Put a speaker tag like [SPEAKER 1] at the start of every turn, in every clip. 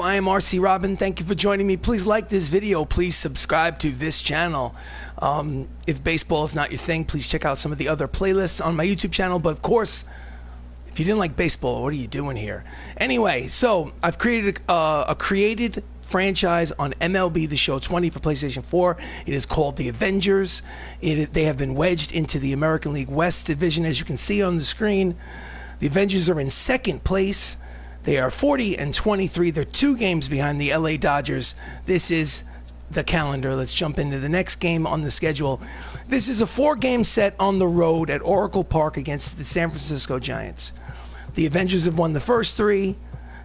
[SPEAKER 1] I am RC Robbin. Thank you for joining me. Please like this video. Please subscribe to this channel. If baseball is not your thing, please check out some of the other playlists on my YouTube channel. But of course, if you didn't like baseball, what are you doing here? Anyway, so I've created a created franchise on MLB The Show 20 for PlayStation 4. It is called The Avengers. They have been wedged into the American League West division, as you can see on the screen. The Avengers are in second place. They are 40-23. They're 2 games behind the LA Dodgers. This is the calendar. Let's jump into the next game on the schedule. This is a 4-game set on the road at Oracle Park against the San Francisco Giants. The Avengers have won the first 3.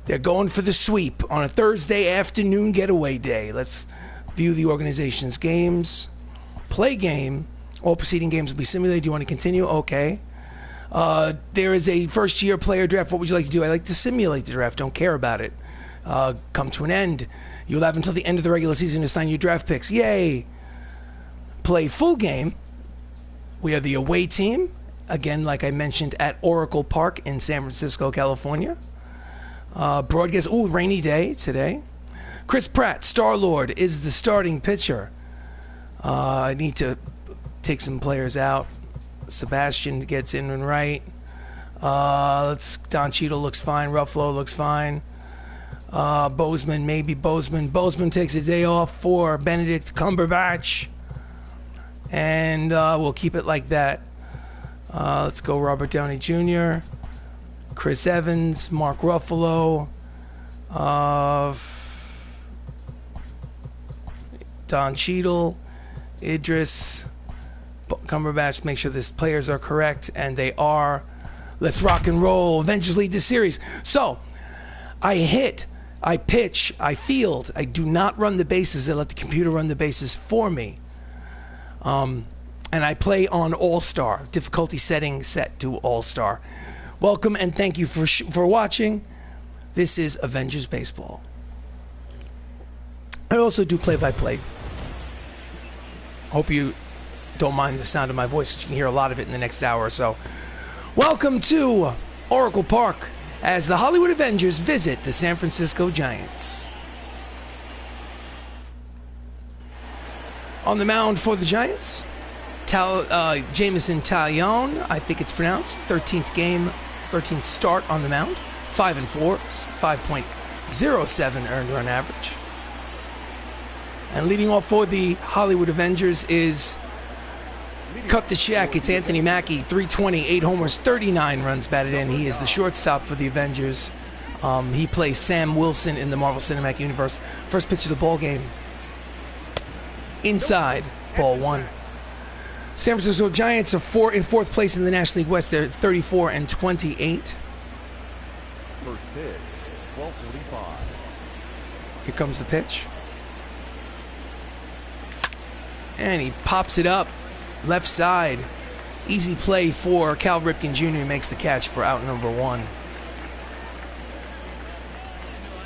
[SPEAKER 1] They're going for the sweep on a Thursday afternoon getaway day. Let's view the organization's games. Play game. All preceding games will be simulated. Do you want to continue? Okay. There is a first-year player draft. What would you like to do? I like to simulate the draft. Don't care about it. Come to an end. You'll have until the end of the regular season to sign your draft picks. Yay! Play full game. We are the away team. Again, like I mentioned, at Oracle Park in San Francisco, California. Broadcast. Ooh, rainy day today. Chris Pratt, Star-Lord, is the starting pitcher. I need to take some players out. Sebastian gets in and right. Don Cheadle looks fine. Ruffalo looks fine. Bozeman, maybe Bozeman. Bozeman takes a day off for Benedict Cumberbatch. And we'll keep it like that. Let's go Robert Downey Jr., Chris Evans, Mark Ruffalo, Don Cheadle, Idris Cumberbatch. Make sure these players are correct, and they are. Let's rock and roll. Avengers lead this series. So, I hit, I pitch, I field. I do not run the bases. I let the computer run the bases for me. And I play on All-Star. Difficulty setting set to All-Star. Welcome and thank you for watching. This is Avengers Baseball. I also do play-by-play. Hope you don't mind the sound of my voice. You can hear a lot of it in the next hour or so. Welcome to Oracle Park as the Hollywood Avengers visit the San Francisco Giants. On the mound for the Giants, Jameson Taillon, I think it's pronounced, 13th game, 13th start on the mound, 5-4, 5.07 earned run average. And leading off for the Hollywood Avengers is cut the check. It's Anthony Mackie, 320, 8 homers, 39 runs batted in. He is the shortstop for the Avengers. He plays Sam Wilson in the Marvel Cinematic Universe. First pitch of the ball game. Inside, ball 1. San Francisco Giants are in fourth place in the National League West. They're 34-28.
[SPEAKER 2] First pitch, 12:45.
[SPEAKER 1] Here comes the pitch. And he pops it up. Left side. Easy play for Cal Ripken Jr. Who makes the catch for out number 1.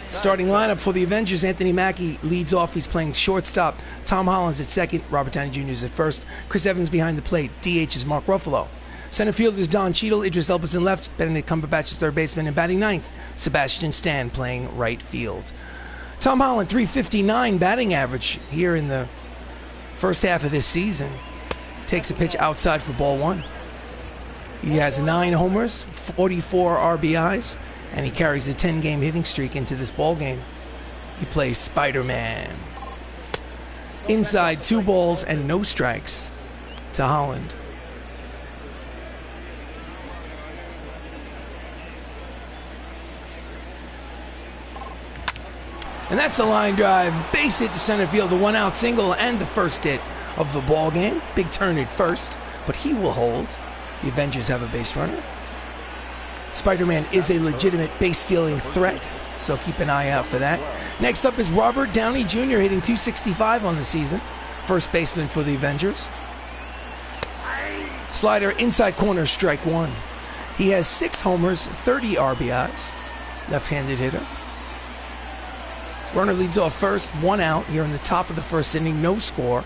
[SPEAKER 1] Starting lineup for the Avengers, Anthony Mackie leads off. He's playing shortstop. Tom Holland's at second. Robert Downey Jr. is at first. Chris Evans behind the plate. DH is Mark Ruffalo. Center field is Don Cheadle. Idris Elba's in left. Benedict Cumberbatch is third baseman. And batting ninth, Sebastian Stan playing right field. Tom Holland, 359 batting average here in the first half of this season. Takes a pitch outside for ball 1. He has 9 homers, 44 RBIs, and he carries the 10-game hitting streak into this ball game. He plays Spider-Man. Inside, 2 balls and no strikes to Holland. And that's the line drive. Base hit to center field, a 1-out single and the first hit of the ball game. Big turn at first, but he will hold. The Avengers have a base runner. Spider-Man is a legitimate base-stealing threat, so keep an eye out for that. Next up is Robert Downey Jr. hitting .265 on the season. First baseman for the Avengers. Slider inside corner, strike 1. He has 6 homers, 30 RBIs. Left-handed hitter. Runner leads off first, 1 out here in the top of the first inning, no score.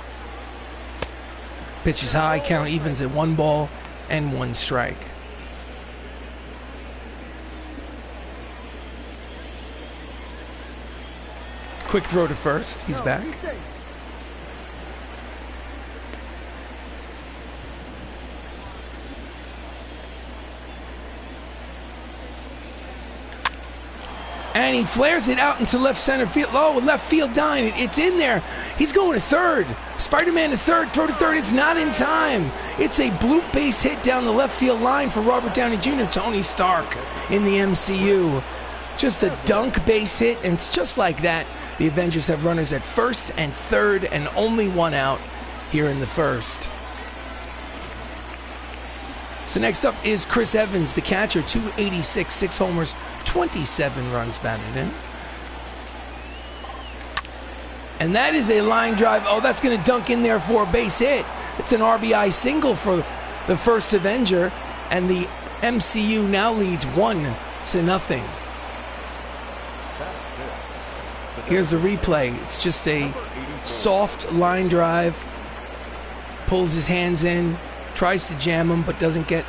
[SPEAKER 1] Pitch is high, count evens at 1 ball and 1 strike. Quick throw to first. He's back. And he flares it out into left center field. Oh, left field nine. It's in there. He's going to third. Spider-Man to third. Throw to third is not in time. It's a bloop base hit down the left field line for Robert Downey Jr., Tony Stark in the MCU. Just a dunk base hit, and it's just like that. The Avengers have runners at first and third, and only one out here in the first. So next up is Chris Evans, the catcher, 286, 6 homers, 27 runs batted in. And that is a line drive. Oh, that's going to dunk in there for a base hit. It's an RBI single for the first Avenger, and the MCU now leads 1-0. Here's the replay. It's just a soft line drive. Pulls his hands in. Tries to jam him, but doesn't get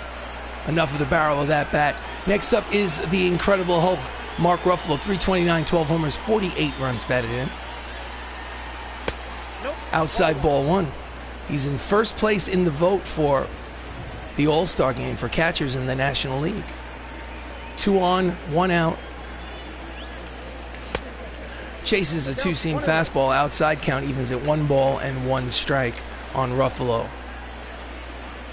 [SPEAKER 1] enough of the barrel of that bat. Next up is the Incredible Hulk, Mark Ruffalo, 329, 12 homers, 48 runs batted in. Outside ball one. He's in first place in the vote for the All-Star game for catchers in the National League. 2 on, 1 out. Chases a two-seam fastball. Outside count evens at 1 ball and 1 strike on Ruffalo.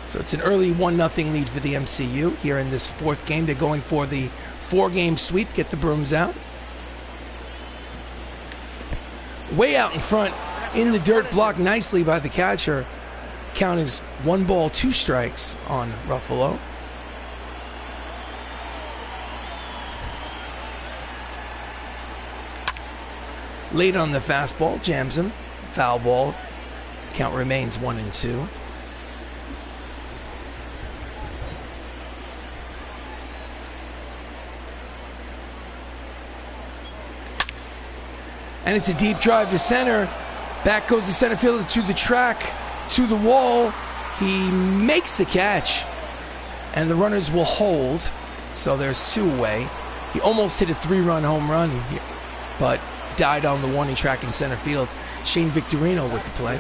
[SPEAKER 1] So it's an early 1-0 lead for the MCU here in this fourth game. They're going for the 4-game sweep. Get the brooms out. Way out in front, in the dirt, blocked nicely by the catcher. Count is 1 ball, 2 strikes on Ruffalo. Late on the fastball, jams him. Foul ball. Count remains 1-2. And it's a deep drive to center. Back goes the center fielder to the track, to the wall. He makes the catch, and the runners will hold. So there's 2 away. He almost hit a 3-run home run here, but died on the warning track in center field. Shane Victorino with the play.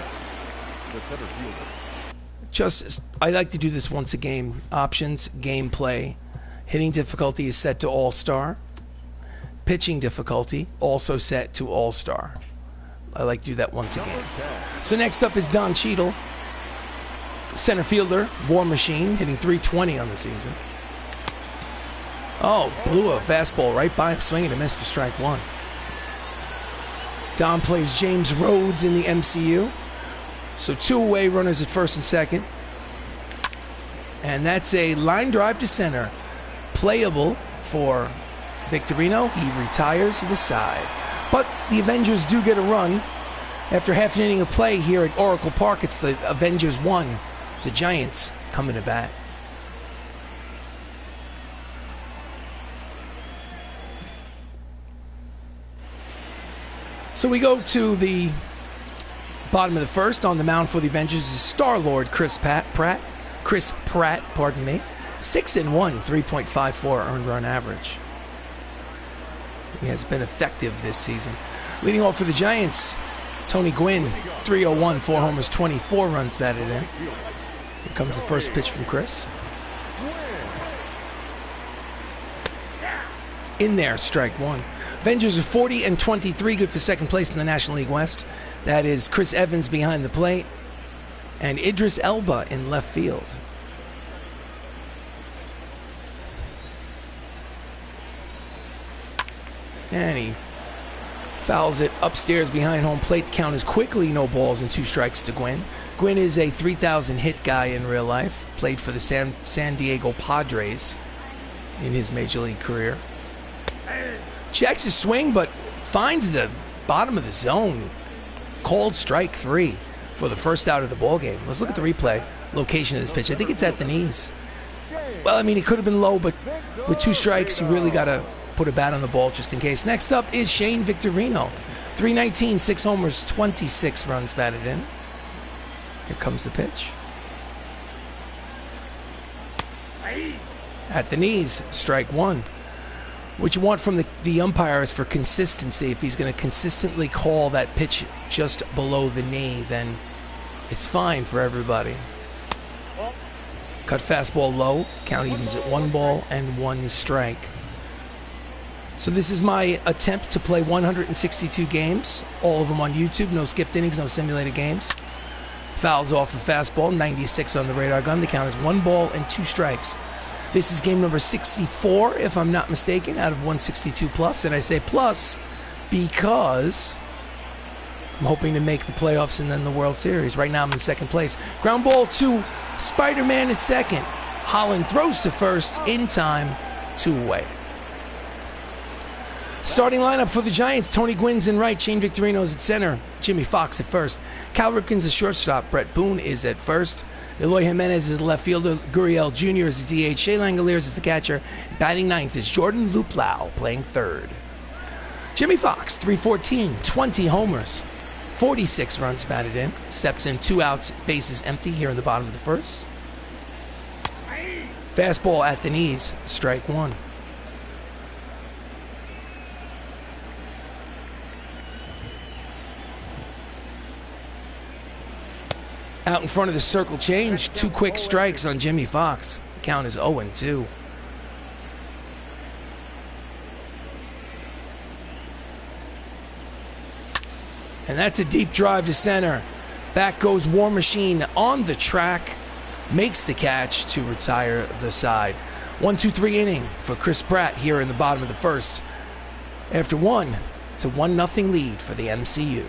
[SPEAKER 1] I like to do this once a game. Options, gameplay. Hitting difficulty is set to All-Star. Pitching difficulty also set to All-Star. I like to do that once a game. So next up is Don Cheadle, center fielder, War Machine, hitting 320 on the season. Oh, blew a fastball right by him, swinging a miss for strike 1. Don plays James Rhodes in the MCU. So 2 away, runners at first and second. And that's a line drive to center. Playable for Victorino. He retires to the side. But the Avengers do get a run. After half an inning of play here at Oracle Park, it's the Avengers 1. The Giants coming to bat. So we go to the bottom of the first. On the mound for the Avengers is Star-Lord Chris Pratt. 6-1, 3.54 earned run average. He has been effective this season. Leading off for the Giants, Tony Gwynn, 301, 4 homers, 24 runs batted in. Here comes the first pitch from Chris. In there, strike 1. Avengers are 40-23, good for second place in the National League West. That is Chris Evans behind the plate and Idris Elba in left field. And he fouls it upstairs behind home plate. The count is quickly no balls and 2 strikes to Gwynn. Gwynn is a 3,000 hit guy in real life. Played for the San Diego Padres in his major league career. Checks his swing, but finds the bottom of the zone. Called strike 3 for the first out of the ball game. Let's look at the replay location of this pitch. I think it's at the knees. Well, I mean, it could have been low, but with 2 strikes, you really got to put a bat on the ball just in case. Next up is Shane Victorino. 319, 6 homers, 26 runs batted in. Here comes the pitch. At the knees, strike 1. What you want from the umpire is for consistency. If he's going to consistently call that pitch just below the knee, then it's fine for everybody. Cut fastball low. Count evens at 1 ball and 1 strike. So this is my attempt to play 162 games, all of them on YouTube. No skipped innings, no simulated games. Fouls off the fastball, 96 on the radar gun. The count is 1 ball and 2 strikes. This is game number 64, if I'm not mistaken, out of 162 plus. And I say plus because I'm hoping to make the playoffs and then the World Series. Right now I'm in second place. Ground ball to Spider-Man at second. Holland throws to first in time, 2 away. Starting lineup for the Giants: Tony Gwynn's in right, Shane Victorino's at center, Jimmy Fox at first, Cal Ripken's a shortstop, Brett Boone is at first, Eloy Jimenez is the left fielder, Gurriel Jr. is the DH, Shea Langoliers is the catcher, batting ninth is Jordan Luplow playing third. Jimmy Fox, 314, 20 homers, 46 runs batted in, steps in 2 outs, bases empty here in the bottom of the first. Fastball at the knees, strike 1. Out in front of the circle change, 2 quick strikes on Jimmy Fox. The count is 0-2. And that's a deep drive to center. Back goes War Machine on the track, makes the catch to retire the side. 1-2-3 inning for Chris Pratt here in the bottom of the first. After 1, it's a 1-0 lead for the MCU.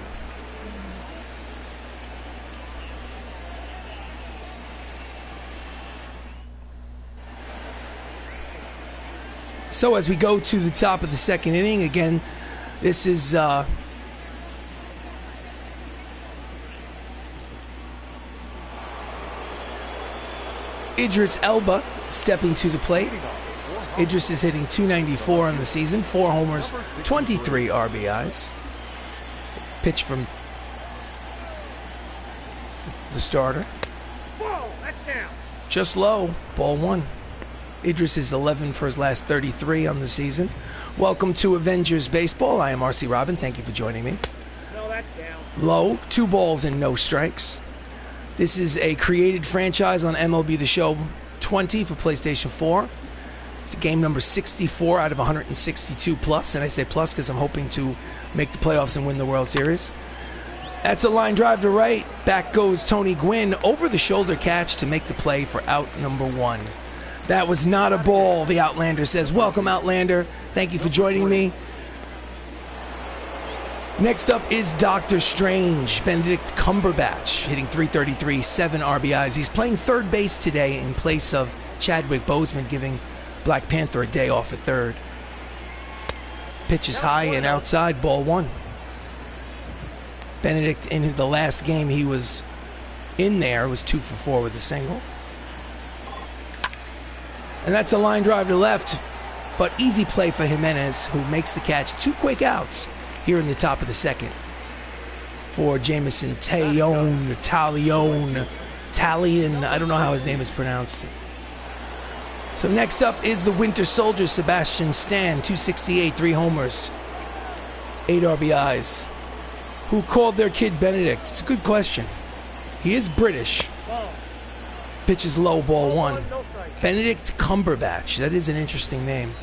[SPEAKER 1] So as we go to the top of the second inning, again, this is Idris Elba stepping to the plate. Idris is hitting .294 on the season, 4 homers, 23 RBIs. Pitch from the starter. Just low, ball 1. Idris is 11 for his last 33 on the season. Welcome to Avengers Baseball. I am RC Robbin. Thank you for joining me.
[SPEAKER 3] No, that's down.
[SPEAKER 1] Low, 2 balls and no strikes. This is a created franchise on MLB The Show 20 for PlayStation 4. It's game number 64 out of 162 plus, and I say plus because I'm hoping to make the playoffs and win the World Series. That's a line drive to right. Back goes Tony Gwynn, over the shoulder catch to make the play for out number 1. That was not a ball, the Outlander says. Welcome, Outlander. Thank you for joining me. Next up is Doctor Strange, Benedict Cumberbatch, hitting .333, 7 RBIs. He's playing third base today in place of Chadwick Boseman, giving Black Panther a day off at third. Pitch is high and outside, ball 1. Benedict, in the last game he was in there, was 2 for 4 with a single. And that's a line drive to left, but easy play for Jimenez, who makes the catch. 2 quick outs here in the top of the second for Jameson Taillon, I don't know how his name is pronounced. So next up is the Winter Soldier, Sebastian Stan, 268, 3 homers, 8 RBIs. Who called their kid Benedict? It's a good question. He is British. Pitch is low, ball 1. Benedict Cumberbatch. That is an interesting name.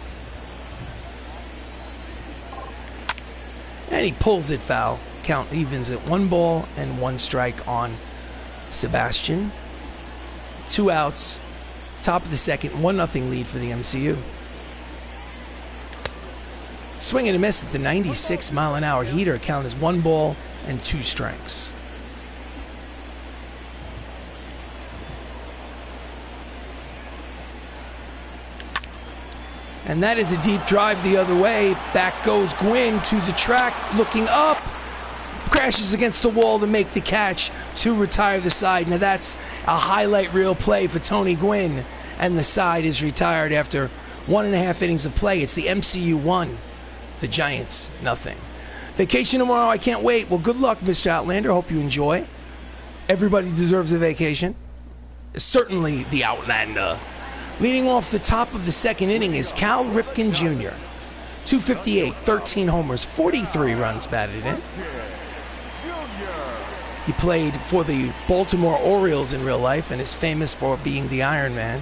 [SPEAKER 1] And he pulls it foul. Count evens at 1 ball and 1 strike on Sebastian. 2 outs. Top of the second, 1-0 lead for the MCU. Swing and a miss at the 96-mile-an-hour heater. Count is 1 ball and 2 strikes. And that is a deep drive the other way. Back goes Gwynn to the track, looking up. Crashes against the wall to make the catch to retire the side. Now that's a highlight reel play for Tony Gwynn. And the side is retired after 1.5 innings of play. It's the MCU 1, the Giants 0. Vacation tomorrow, I can't wait. Well, good luck, Mr. Outlander. Hope you enjoy. Everybody deserves a vacation. Certainly the Outlander. Leading off the top of the second inning is Cal Ripken Jr. 258, 13 homers, 43 runs batted in. He played for the Baltimore Orioles in real life and is famous for being the Iron Man.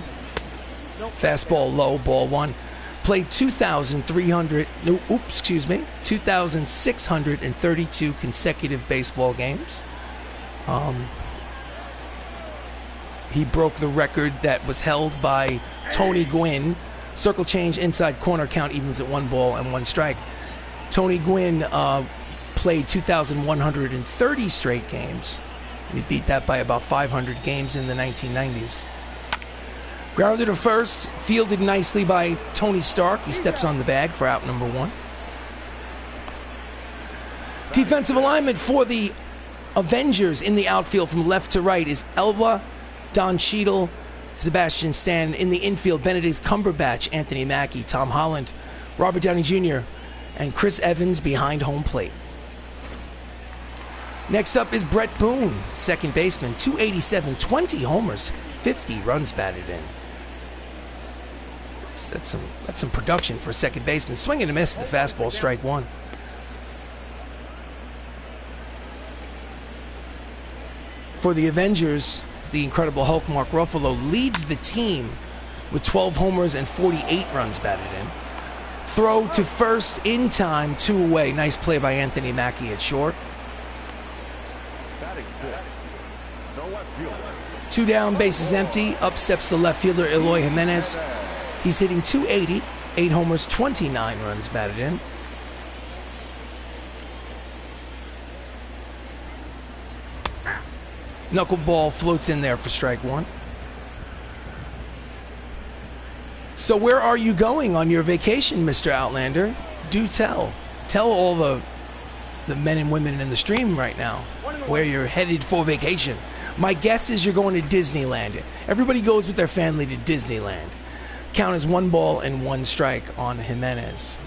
[SPEAKER 1] Fastball low, ball one. Played 2,632 consecutive baseball games. He broke the record that was held by Tony Gwynn. Circle change, inside corner, count evens at 1 ball and 1 strike. Tony Gwynn played 2,130 straight games. And he beat that by about 500 games in the 1990s. Grounded to first, fielded nicely by Tony Stark. He steps on the bag for out number 1. Defensive alignment for the Avengers in the outfield from left to right is Elba, Don Cheadle, Sebastian Stan. In the infield, Benedict Cumberbatch, Anthony Mackie, Tom Holland, Robert Downey Jr., and Chris Evans behind home plate. Next up is Brett Boone, second baseman, 287, 20 homers, 50 runs batted in. That's some production for a second baseman. Swing and a miss at the fastball, strike 1. For the Avengers, the Incredible Hulk Mark Ruffalo leads the team with 12 homers and 48 runs batted in. Throw to first in time, 2 away. Nice play by Anthony Mackie at short. 2 down, bases empty. Up steps the left fielder Eloy Jimenez. He's hitting 280, 8 homers, 29 runs batted in. Knuckleball floats in there for strike 1. So where are you going on your vacation, Mr. Outlander? Do tell. Tell all the men and women in the stream right now where you're headed for vacation. My guess is you're going to Disneyland. Everybody goes with their family to Disneyland. Count as 1 ball and 1 strike on Jimenez.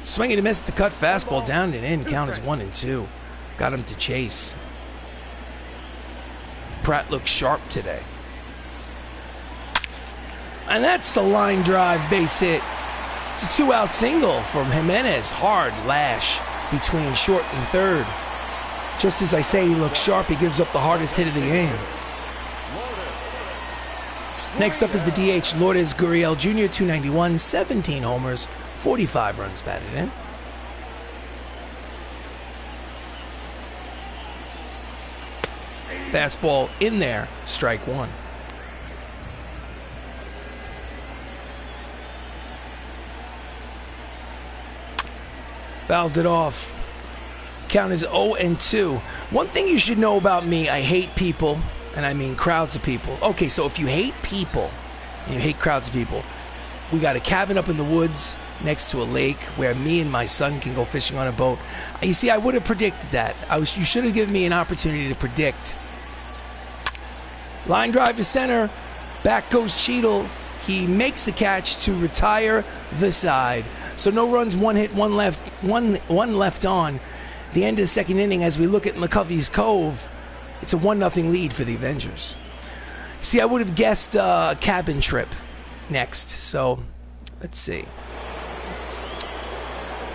[SPEAKER 1] Swinging to miss the cut fastball, down and in. Count is 1 and 2. Got him to chase. Pratt looks sharp today. And that's the line drive base hit. It's a 2-out single from Jimenez. Hard lash between short and third. Just as I say he looks sharp, he gives up the hardest hit of the game. Next up is the DH, Lourdes Gurriel Jr., 291, 17 homers, 45 runs batted in. Fastball in there, strike 1. Fouls it off. Count is 0 and 2. One thing you should know about me, I hate people, and I mean crowds of people. Okay, so if you hate people and you hate crowds of people, we got a cabin up in the woods next to a lake where me and my son can go fishing on a boat. You see, I would have predicted that. You should have given me an opportunity to predict. Line drive to center. Back goes Cheadle. He makes the catch to retire the side. So no runs, 1 hit, 1 left, one left on. The end of the second inning, as we look at McCovey's Cove, it's a 1-0 lead for the Avengers. See, I would have guessed cabin trip next. So let's see.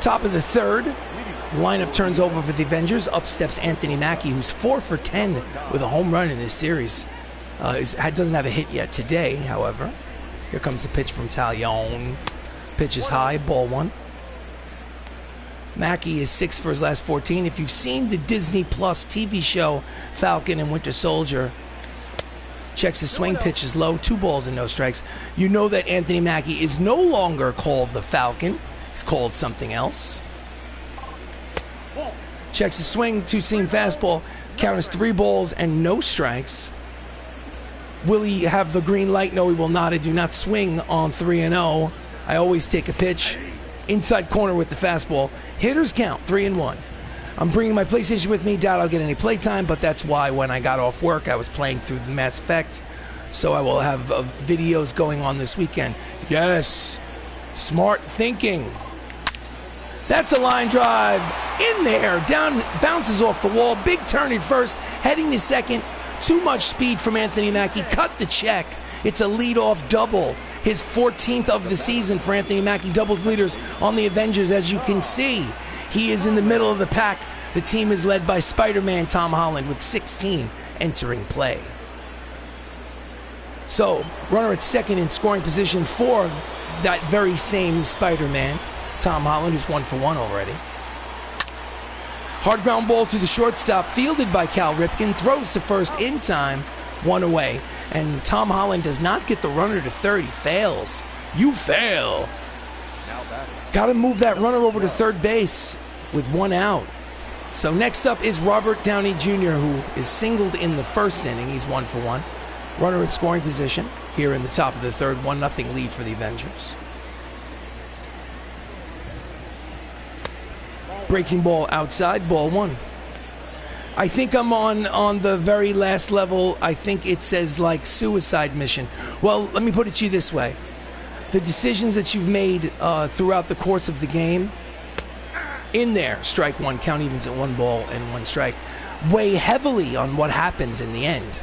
[SPEAKER 1] Top of the third. The lineup turns over for the Avengers. Up steps Anthony Mackie, who's 4 for 10 with a home run in this series. Doesn't have a hit yet today, however. Here comes the pitch from Talion. Pitch is high, ball 1. Mackie is 6 for his last 14. If you've seen the Disney Plus TV show Falcon and Winter Soldier, checks the swing, pitch is low, 2 balls and no strikes. You know that Anthony Mackie is no longer called the Falcon. He's called something else. Checks the swing, 2-seam fastball. Count is 3 balls and no strikes. Will he have the green light? No, he will not. I do not swing on 3-0. I always take a pitch. Inside corner with the fastball. Hitters count, 3-1. I'm bringing my PlayStation with me. Doubt I'll get any playtime, but that's why when I got off work, I was playing through the Mass Effect. So I will have videos going on this weekend. Yes, smart thinking. That's a line drive in there. Down, bounces off the wall. Big turn at first, heading to second. Too much speed from Anthony Mackie. Cut the check. It's a leadoff double. His 14th of the season for Anthony Mackie. Doubles leaders on the Avengers, as you can see. He is in the middle of the pack. The team is led by Spider-Man Tom Holland with 16 entering play. So, runner at second in scoring position for that very same Spider-Man, Tom Holland, who's 1 for 1 already. Hard ground ball to the shortstop, fielded by Cal Ripken, throws to first in time, 1 away. And Tom Holland does not get the runner to third. He fails. You fail. Got to move that runner over to third base with 1 out. So next up is Robert Downey Jr., who is singled in the first inning. He's 1 for 1. Runner in scoring position here in the top of the third. 1-0 lead for the Avengers. Breaking ball outside, ball 1. I think I'm on the very last level. I think it says like suicide mission. Well, let me put it to you this way. The decisions that you've made throughout the course of the game, in there, strike 1, count evens at 1 ball and 1 strike, weigh heavily on what happens in the end.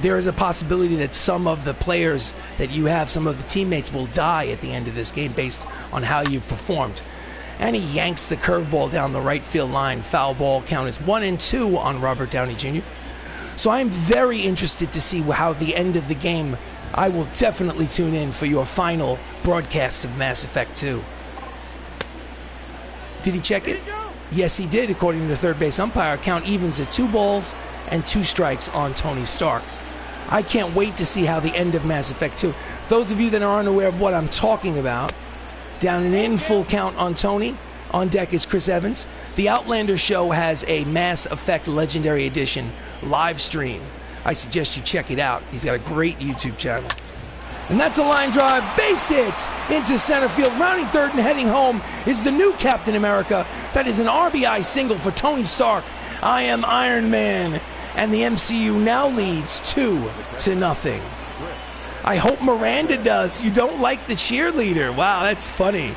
[SPEAKER 1] There is a possibility that some of the players that you have, some of the teammates will die at the end of this game based on how you've performed. And he yanks the curveball down the right field line. Foul ball. Count is 1-2 on Robert Downey Jr. So I'm very interested to see how the end of the game. I will definitely tune in for your final broadcasts of Mass Effect 2. Did he check it? Yes, he did, according to the third base umpire. Count evens at 2 balls and 2 strikes on Tony Stark. I can't wait to see how the end of Mass Effect 2. Those of you that are unaware of what I'm talking about, down and in, full count on Tony. On deck is Chris Evans. The Outlander show has a Mass Effect Legendary Edition live stream. I suggest you check it out. He's got a great YouTube channel. And that's a line drive, base hit into center field. Rounding third and heading home is the new Captain America. That is an RBI single for Tony Stark. I am Iron Man. And the MCU now leads 2-0. I hope Miranda does. You don't like the cheerleader. Wow, that's funny.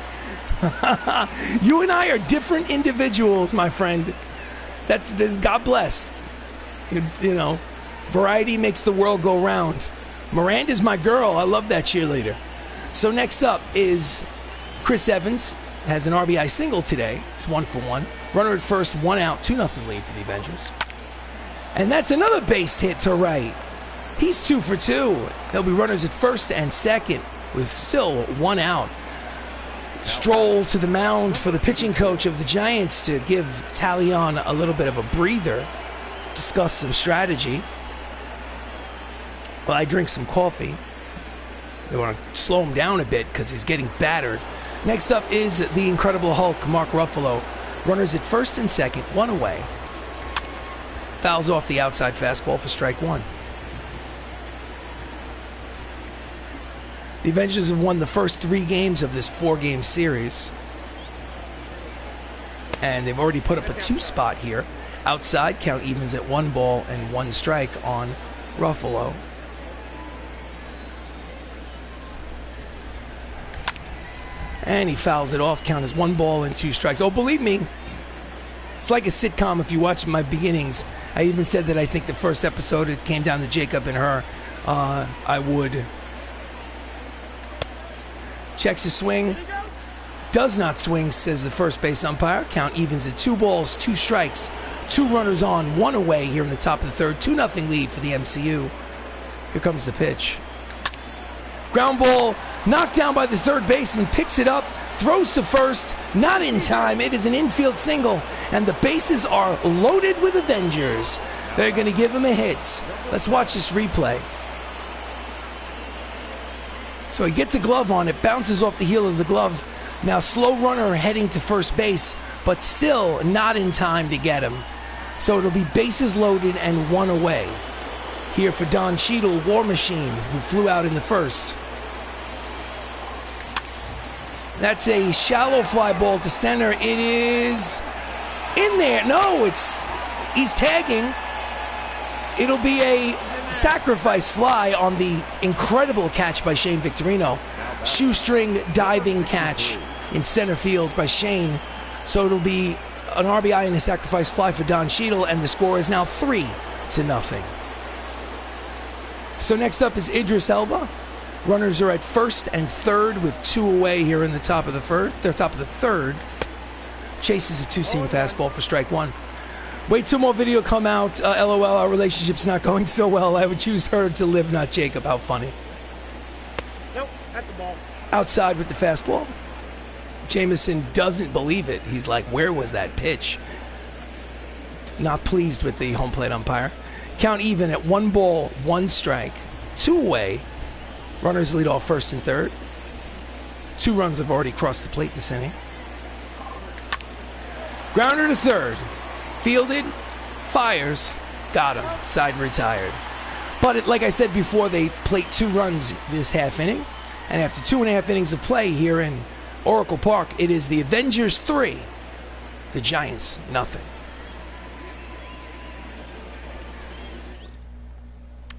[SPEAKER 1] You and I are different individuals, my friend. That's God bless. You know, variety makes the world go round. Miranda's my girl. I love that cheerleader. So next up is Chris Evans. Has an RBI single today. It's 1 for 1. Runner at first, 1 out, 2-0 lead for the Avengers. And that's another base hit to right. He's 2 for 2. There'll be runners at first and second with still 1 out. Stroll to the mound for the pitching coach of the Giants to give Talion a little bit of a breather, discuss some strategy. Well, I drink some coffee. They want to slow him down a bit because he's getting battered. Next up is the Incredible Hulk, Mark Ruffalo. Runners at first and second, 1 away. Fouls off the outside fastball for strike 1. The Avengers have won the first 3 games of this 4-game series. And they've already put up a 2 spot here. Outside, count evens at 1 ball and 1 strike on Ruffalo. And he fouls it off. Count as 1 ball and 2 strikes. Oh, believe me, it's like a sitcom if you watch my beginnings. I even said that I think the first episode, it came down to Jacob and her. I would. Checks his swing. Does not swing, says the first base umpire. Count evens at 2 balls, 2 strikes. 2 runners on, 1 away here in the top of the third. 2-0 lead for the MCU. Here comes the pitch. Ground ball knocked down by the third baseman. Picks it up. Throws to first. Not in time. It is an infield single. And the bases are loaded with Avengers. They're going to give him a hit. Let's watch this replay. So he gets a glove on it. Bounces off the heel of the glove. Now slow runner heading to first base. But still not in time to get him. So it'll be bases loaded and 1 away. Here for Don Cheadle, War Machine, who flew out in the first. That's a shallow fly ball to center. It is in there. No, he's tagging. It'll be a sacrifice fly on the incredible catch by Shane Victorino. Shoestring diving catch in center field by Shane. So it'll be an RBI and a sacrifice fly for Don Cheadle, and the score is now 3-0. So next up is Idris Elba. Runners are at first and third with 2 away here in the top of the first. They're top of the third. Chases a 2-seam fastball for strike 1. Wait till more video come out. LOL, our relationship's not going so well. I would choose her to live, not Jacob. How funny.
[SPEAKER 3] Nope, that's the ball.
[SPEAKER 1] Outside with the fastball. Jameson doesn't believe it. He's like, where was that pitch? Not pleased with the home plate umpire. Count even at 1 ball, 1 strike. 2 away. Runners lead off first and third. 2 runs have already crossed the plate this inning. Grounder to third. Fielded. Fires. Got him. Side retired. But like I said before, they played 2 runs this half inning. And after 2.5 innings of play here in Oracle Park, it is the Avengers 3. The Giants, nothing.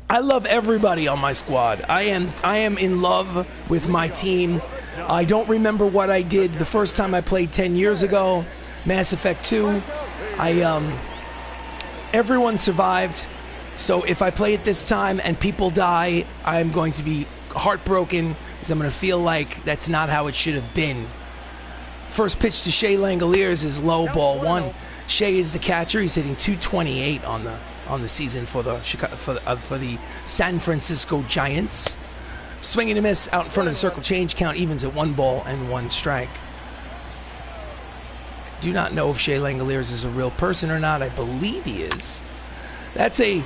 [SPEAKER 1] I love everybody on my squad. I am in love with my team. I don't remember what I did the first time I played 10 years ago, Mass Effect 2. Everyone survived. So if I play it this time and people die, I'm going to be heartbroken because I'm going to feel like that's not how it should have been. First pitch to Shea Langoliers is low, ball 1. Shea is the catcher. He's hitting .228 on the season for the San Francisco Giants. Swing and a miss out in front of the circle change. Count evens at 1 ball and 1 strike. I do not know if Shea Langoliers is a real person or not. I believe he is. That's a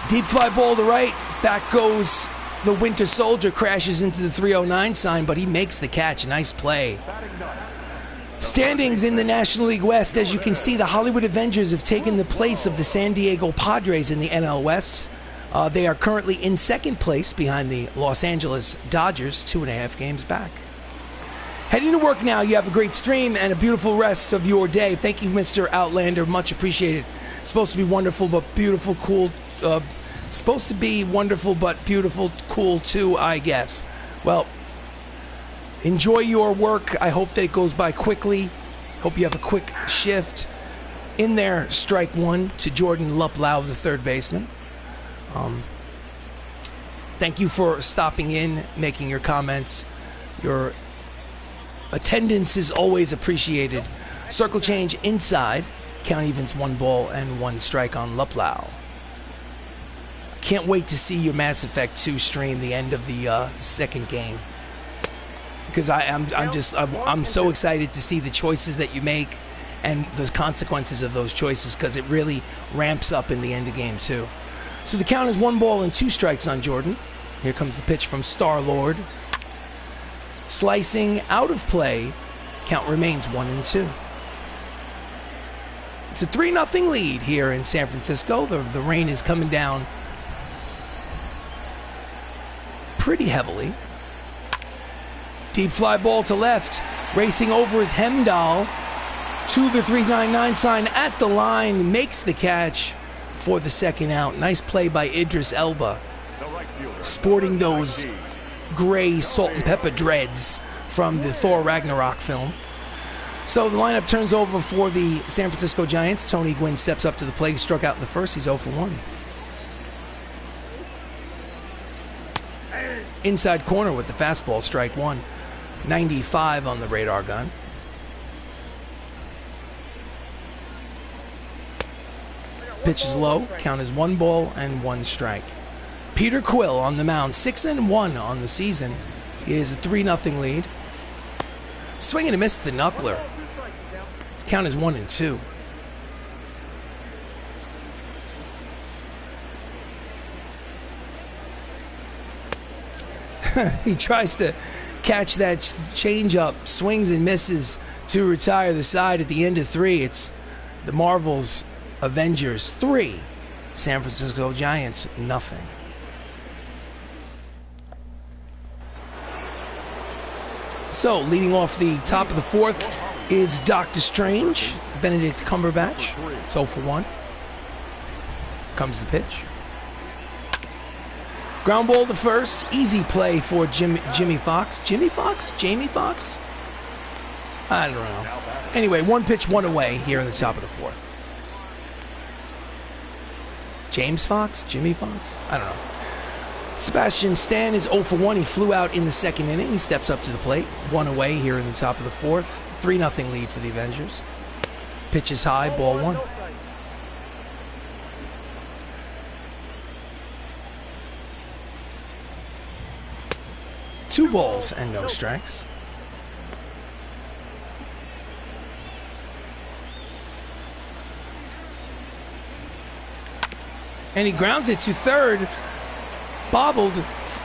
[SPEAKER 1] deep fly ball to right. Back goes the Winter Soldier, crashes into the 309 sign, but he makes the catch. Nice play. Standings in the National League West, as you can see, the Hollywood Avengers have taken the place of the San Diego Padres in the NL West. They are currently in second place behind the Los Angeles Dodgers, 2.5 games back. Heading to work now. You have a great stream and a beautiful rest of your day. Thank you, Mr. Outlander. Much appreciated. It's supposed to be wonderful but beautiful, cool. Supposed to be wonderful but beautiful, cool too, I guess. Well, enjoy your work. I hope that it goes by quickly. Hope you have a quick shift. In there, strike 1 to Jordan Luplow, the third baseman. Thank you for stopping in, making your comments. Your attendance is always appreciated. Circle change inside. Count evens 1 ball and 1 strike on Luplow. Can't wait to see your Mass Effect 2 stream, the end of the second game. Because I'm so excited to see the choices that you make and the consequences of those choices, because it really ramps up in the end of game 2. So the count is 1 ball and 2 strikes on Jordan. Here comes the pitch from Star-Lord. Slicing out of play. Count remains 1-2. It's a 3-0 lead here in San Francisco. The rain is coming down pretty heavily. Deep fly ball to left. Racing over is Hemdahl to the 399 sign at the line. Makes the catch for the second out. Nice play by Idris Elba. Sporting those gray salt and pepper dreads from the Thor Ragnarok film. So the lineup turns over for the San Francisco Giants. Tony Gwynn steps up to the plate. He struck out in the first. He's 0 for 1. Inside corner with the fastball, strike 1. 95 on the radar gun. Pitch is low. Count is 1 ball and 1 strike. Peter Quill on the mound, 6-1 on the season. He is a 3-0 lead. Swing and a miss to the knuckler. Count is 1-2. He tries to catch that changeup, swings and misses to retire the side at the end of 3. It's the Marvel's Avengers 3, San Francisco Giants nothing. So leading off the top of the 4th is Doctor Strange, Benedict Cumberbatch. It's 0 for 1. Comes the pitch. Ground ball to first. Easy play for Jimmy Fox. Jimmy Fox? Jamie Fox? I don't know. Anyway, 1 pitch, 1 away here in the top of the 4th. James Fox? Jimmy Fox? I don't know. Sebastian Stan is 0 for 1. He flew out in the second inning. He steps up to the plate. 1 away here in the top of the fourth. 3-0 lead for the Avengers. Pitch is high, ball 1. Two balls and no strikes. And he grounds it to third. Bobbled,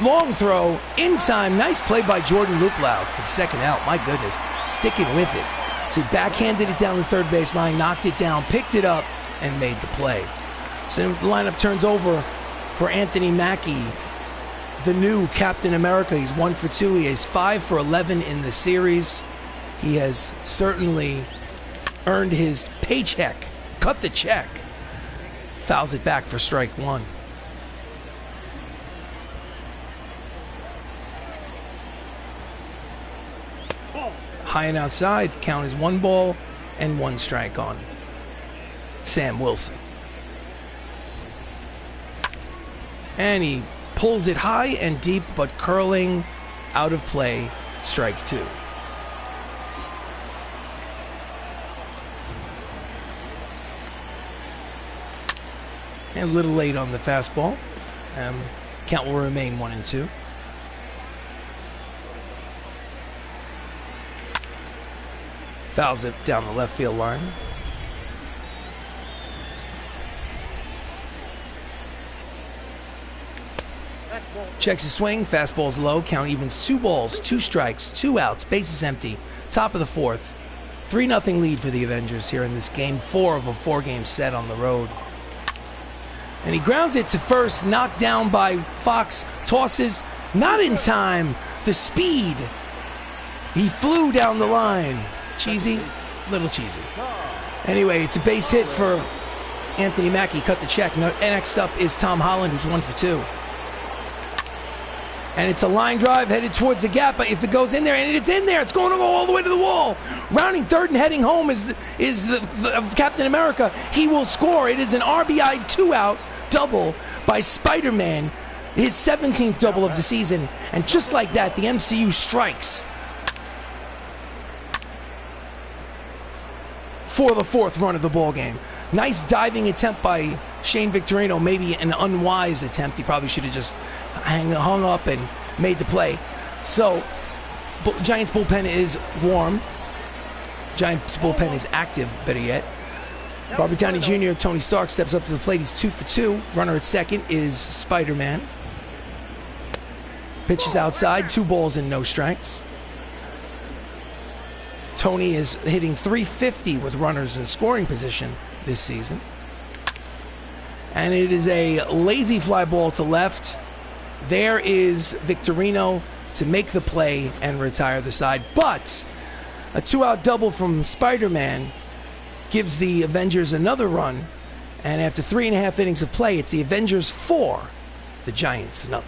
[SPEAKER 1] long throw, in time. Nice play by Jordan Luplow for the second out. My goodness, sticking with it. So he backhanded it down the third base line, knocked it down, picked it up, and made the play. So the lineup turns over for Anthony Mackie, the new Captain America. He's 1 for 2. He is 5 for 11 in the series. He has certainly earned his paycheck. Cut the check. Fouls it back for strike 1. High and outside. Count is 1 ball and 1 strike on Sam Wilson. And he pulls it high and deep, but curling out of play. Strike 2. And a little late on the fastball. Count will remain 1 and 2. Fouls it down the left field line. Checks his swing. Fastball's low. Count evens 2 balls, 2 strikes, 2 outs. Bases empty. Top of the fourth. 3-0 lead for the Avengers here in this game 4 of a 4-game set on the road. And he grounds it to first, knocked down by Fox. Tosses, not in time. The speed. He flew down the line. Cheesy, little cheesy. Anyway, it's a base hit for Anthony Mackie. Cut the check. Next up is Tom Holland, who's 1 for 2. And it's a line drive headed towards the gap, but if it goes in there, and it's in there, it's going to go all the way to the wall. Rounding third and heading home is the Captain America. He will score. It is an RBI 2-out double by Spider-Man, his 17th double of the season. And just like that, the MCU strikes for the 4th run of the ball game. Nice diving attempt by Shane Victorino. Maybe an unwise attempt. He probably should have just hung up and made the play. So Giants bullpen is warm. Giants bullpen is active, better yet. Robert Downey Jr., Tony Stark steps up to the plate. He's 2 for 2. Runner at second is Spider-Man. Pitches outside. 2 balls and no strikes. Tony is hitting .350 with runners in scoring position this season. And it is a lazy fly ball to left. There is Victorino to make the play and retire the side. But a 2-out double from Spider-Man gives the Avengers another run. And after 3.5 innings of play, it's the Avengers 4, the Giants 0.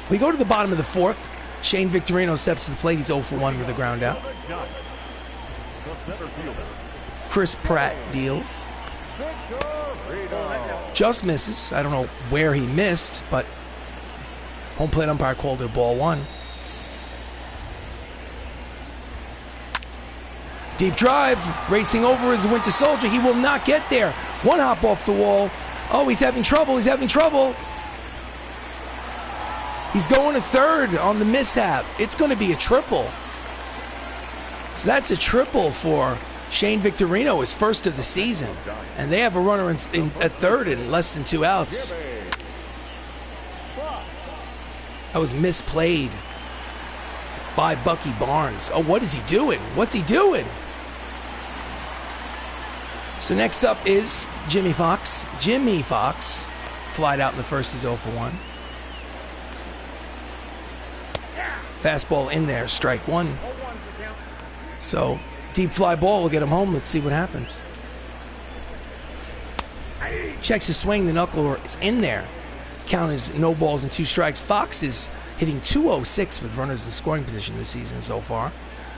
[SPEAKER 1] We go to the bottom of the 4th. Shane Victorino steps to the plate. He's 0 for 1 with a ground out. Chris Pratt deals. Just misses. I don't know where he missed, but home plate umpire called it ball 1. Deep drive. Racing over is the Winter Soldier. He will not get there. 1 hop off the wall. Oh, he's having trouble. He's having trouble. He's going to third on the mishap. It's going to be a triple. So that's a triple for Shane Victorino, his first of the season. And they have a runner at third in less than 2 outs. That was misplayed by Bucky Barnes. Oh, what is he doing? What's he doing? So next up is Jimmy Fox. Jimmy Fox flied out in the first. He's 0 for 1. Fastball in there, strike 1. So, deep fly ball will get him home. Let's see what happens. Checks his swing. The knuckler is in there. Count is no balls and 2 strikes. Fox is hitting .206 with runners in scoring position this season so far.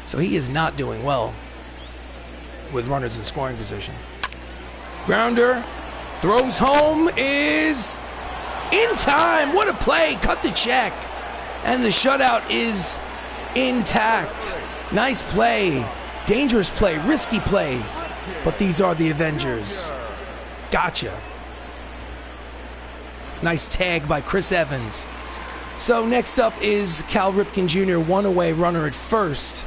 [SPEAKER 1] So he is not doing well with runners in scoring position. Grounder, throws home, is in time. What a play. Cut the check. And the shutout is intact. Nice play. Dangerous play. Risky play. But these are the Avengers. Gotcha. Nice tag by Chris Evans. So next up is Cal Ripken Jr., one away, runner at first.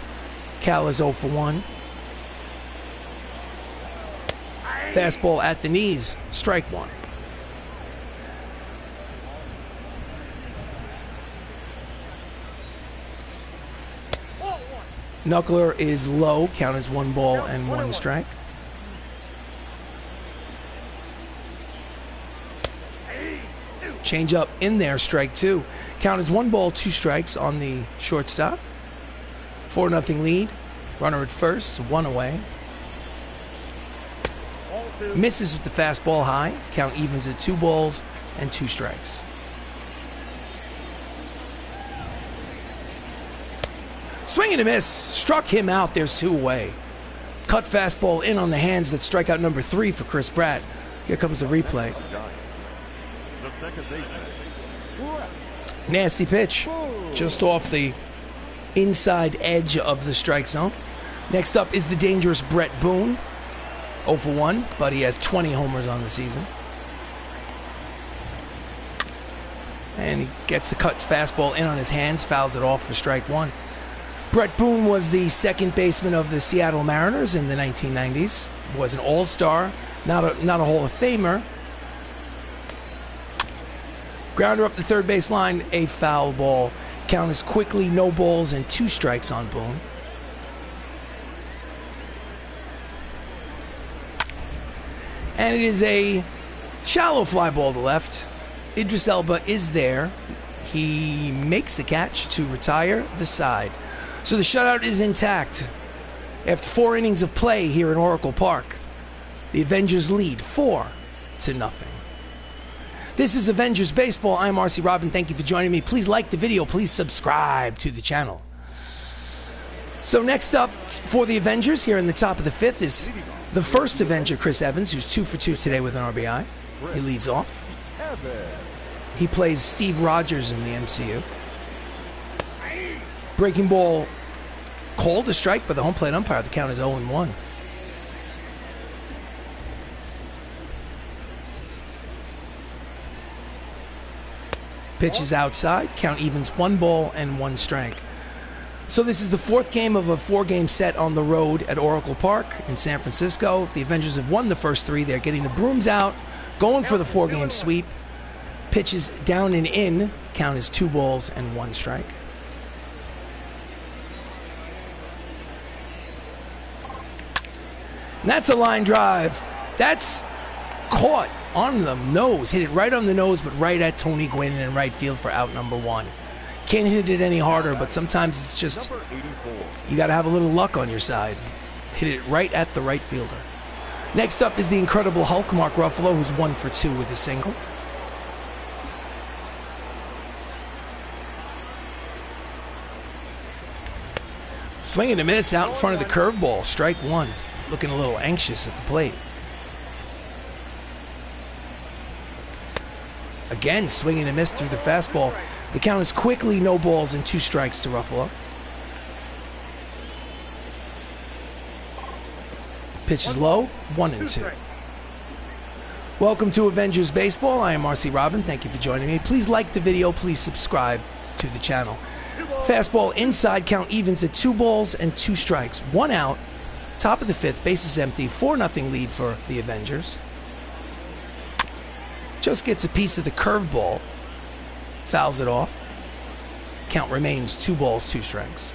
[SPEAKER 1] Cal is 0 for 1. Fastball at the knees, strike 1. Knuckler is low, count is 1 ball and 1 strike. Change up in there, strike 2. Count is 1 ball, 2 strikes on the shortstop. 4-0 lead. Runner at first, 1 away. Misses with the fastball high. Count evens at 2 balls and 2 strikes. Swing and a miss. Struck him out. There's 2 away. Cut fastball in on the hands. That's strikeout number 3 for Chris Pratt. Here comes the replay. Nasty pitch. Just off the inside edge of the strike zone. Next up is the dangerous Brett Boone. 0 for 1, but he has 20 homers on the season. And he gets the cut fastball in on his hands, fouls it off for strike 1. Brett Boone was the second baseman of the Seattle Mariners in the 1990s. Was an all-star, not a Hall of Famer. Grounder up the third base line, a foul ball. Count is quickly no balls and 2 strikes on Boone. And it is a shallow fly ball to left. Idris Elba is there. He makes the catch to retire the side. So the shutout is intact. After 4 innings of play here in Oracle Park, the Avengers lead 4-0. This is Avengers Baseball. I'm RC Robbin. Thank you for joining me. Please like the video. Please subscribe to the channel. So next up for the Avengers here in the top of the 5th is the first Avenger, Chris Evans, who's 2 for 2 today with an RBI. He leads off. He plays Steve Rogers in the MCU. Breaking ball called a strike by the home plate umpire. The count is 0-1. Pitch is outside. Count evens 1 ball and 1 strike. So this is the 4th game of a 4-game set on the road at Oracle Park in San Francisco. The Avengers have won the first 3. They're getting the brooms out, going for the 4-game sweep. Pitch is down and in. Count is 2 balls and 1 strike. And that's a line drive. That's caught on the nose. Hit it right on the nose, but right at Tony Gwynn in right field for out number 1. Can't hit it any harder, but sometimes it's just, you got to have a little luck on your side. Hit it right at the right fielder. Next up is the incredible Hulk, Mark Ruffalo, who's 1 for 2 with a single. Swing and a miss out in front of the curveball. Strike 1. Looking a little anxious at the plate. Again, swing and a miss through the fastball. The count is quickly no balls and 2 strikes to Ruffalo. Pitch is low, 1-2. Welcome to Avengers Baseball. I am RC Robbin. Thank you for joining me. Please like the video. Please subscribe to the channel. Fastball inside, count evens at 2 balls and 2 strikes. 1 out. Top of the 5th, bases empty. 4-0 lead for the Avengers. Just gets a piece of the curveball. Fouls it off. Count remains 2 balls, 2 strikes.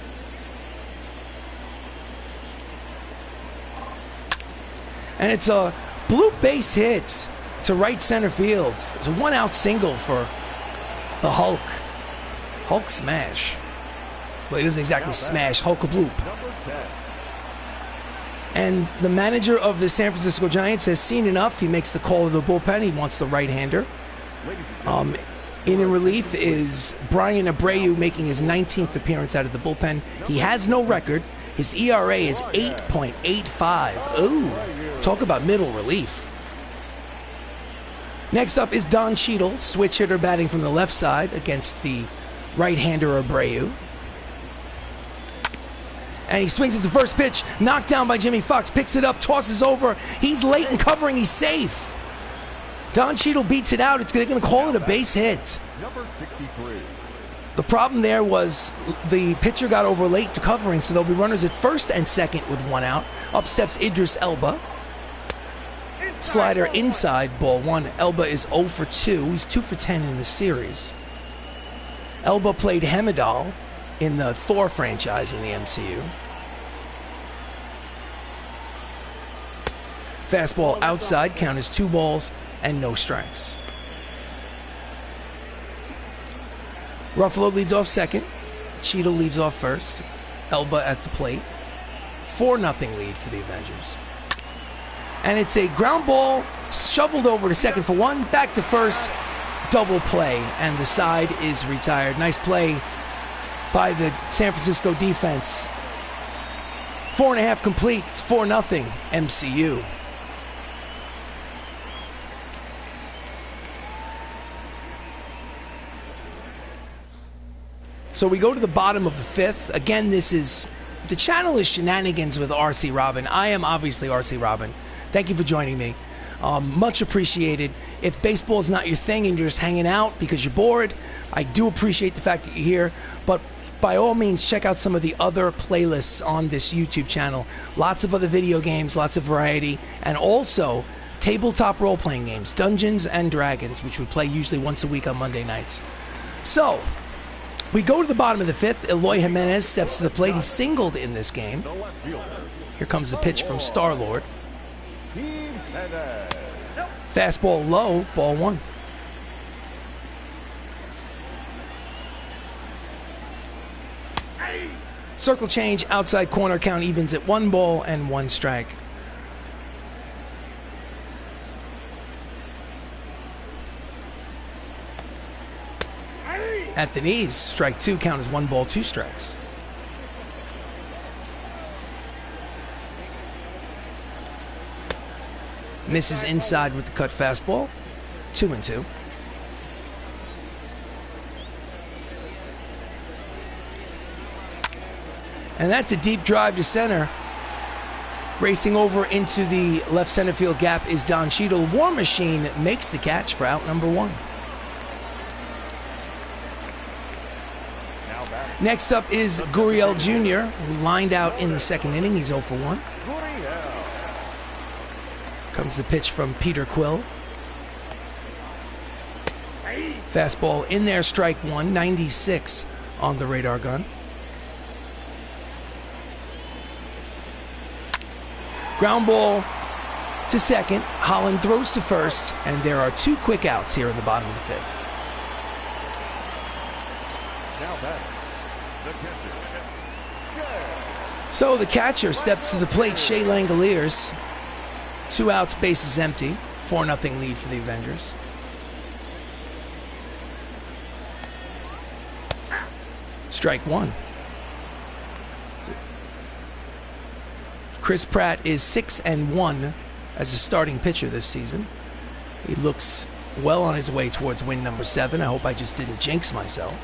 [SPEAKER 1] And it's a blue base hit to right center field. It's a 1-out single for the Hulk. Hulk smash. Well, he doesn't exactly smash. Hulk a bloop. And the manager of the San Francisco Giants has seen enough. He makes the call to the bullpen. He wants the right-hander. In relief is Brian Abreu, making his 19th appearance out of the bullpen. He has no record. His ERA is 8.85. Ooh, talk about middle relief. Next up is Don Cheadle, switch hitter batting from the left side against the right-hander Abreu. And he swings at the first pitch, knocked down by Jimmy Fox, picks it up, tosses over. He's late in covering, he's safe. Don Cheadle beats it out. They're going to call it a base hit.
[SPEAKER 2] Number 63.
[SPEAKER 1] The problem there was the pitcher got over late to covering, so there'll be runners at first and second with one out. Up steps Idris Elba. Slider inside, ball one. Elba is 0 for 2. He's 2 for 10 in the series. Elba played Hemedal in the Thor franchise in the MCU. Fastball outside, count is 2 balls and no strikes. Ruffalo leads off second. Cheadle leads off first. Elba at the plate. 4-0 lead for the Avengers. And it's a ground ball shoveled over to second for 1, back to first, double play, and the side is retired. Nice play by the San Francisco defense. 4.5 complete. It's 4-0 MCU. So we go to the bottom of the 5th. Again, the channel is Shenanigans with RC Robbin. I am obviously RC Robbin. Thank you for joining me. Much appreciated. If baseball is not your thing and you're just hanging out because you're bored, I do appreciate the fact that you're here. But by all means, check out some of the other playlists on this YouTube channel. Lots of other video games, lots of variety, and also tabletop role-playing games, Dungeons and Dragons, which we play usually once a week on Monday nights. So, we go to the bottom of the 5th. Eloy Jimenez steps to the plate. He's singled in this game. Here comes the pitch from Star-Lord. Fastball low, ball 1. Circle change, outside corner, count evens at 1 ball and 1 strike. At the knees, strike 2, count as 1 ball, 2 strikes. Misses inside with the cut fastball, 2-2. And that's a deep drive to center. Racing over into the left center field gap is Don Cheadle. War Machine makes the catch for out number 1. Next up is Gurriel Jr., who lined out in the 2nd inning. He's 0 for 1. Comes the pitch from Peter Quill. Fastball in there, strike 1, 96 on the radar gun. Ground ball to second. Holland throws to first, and there are 2 quick outs here in the bottom of the 5th. So the catcher steps to the plate, Shea Langoliers. 2 outs, bases empty. 4-0 lead for the Avengers. Strike 1. Chris Pratt is 6-1 as a starting pitcher this season. He looks well on his way towards win number 7. I hope I just didn't jinx myself.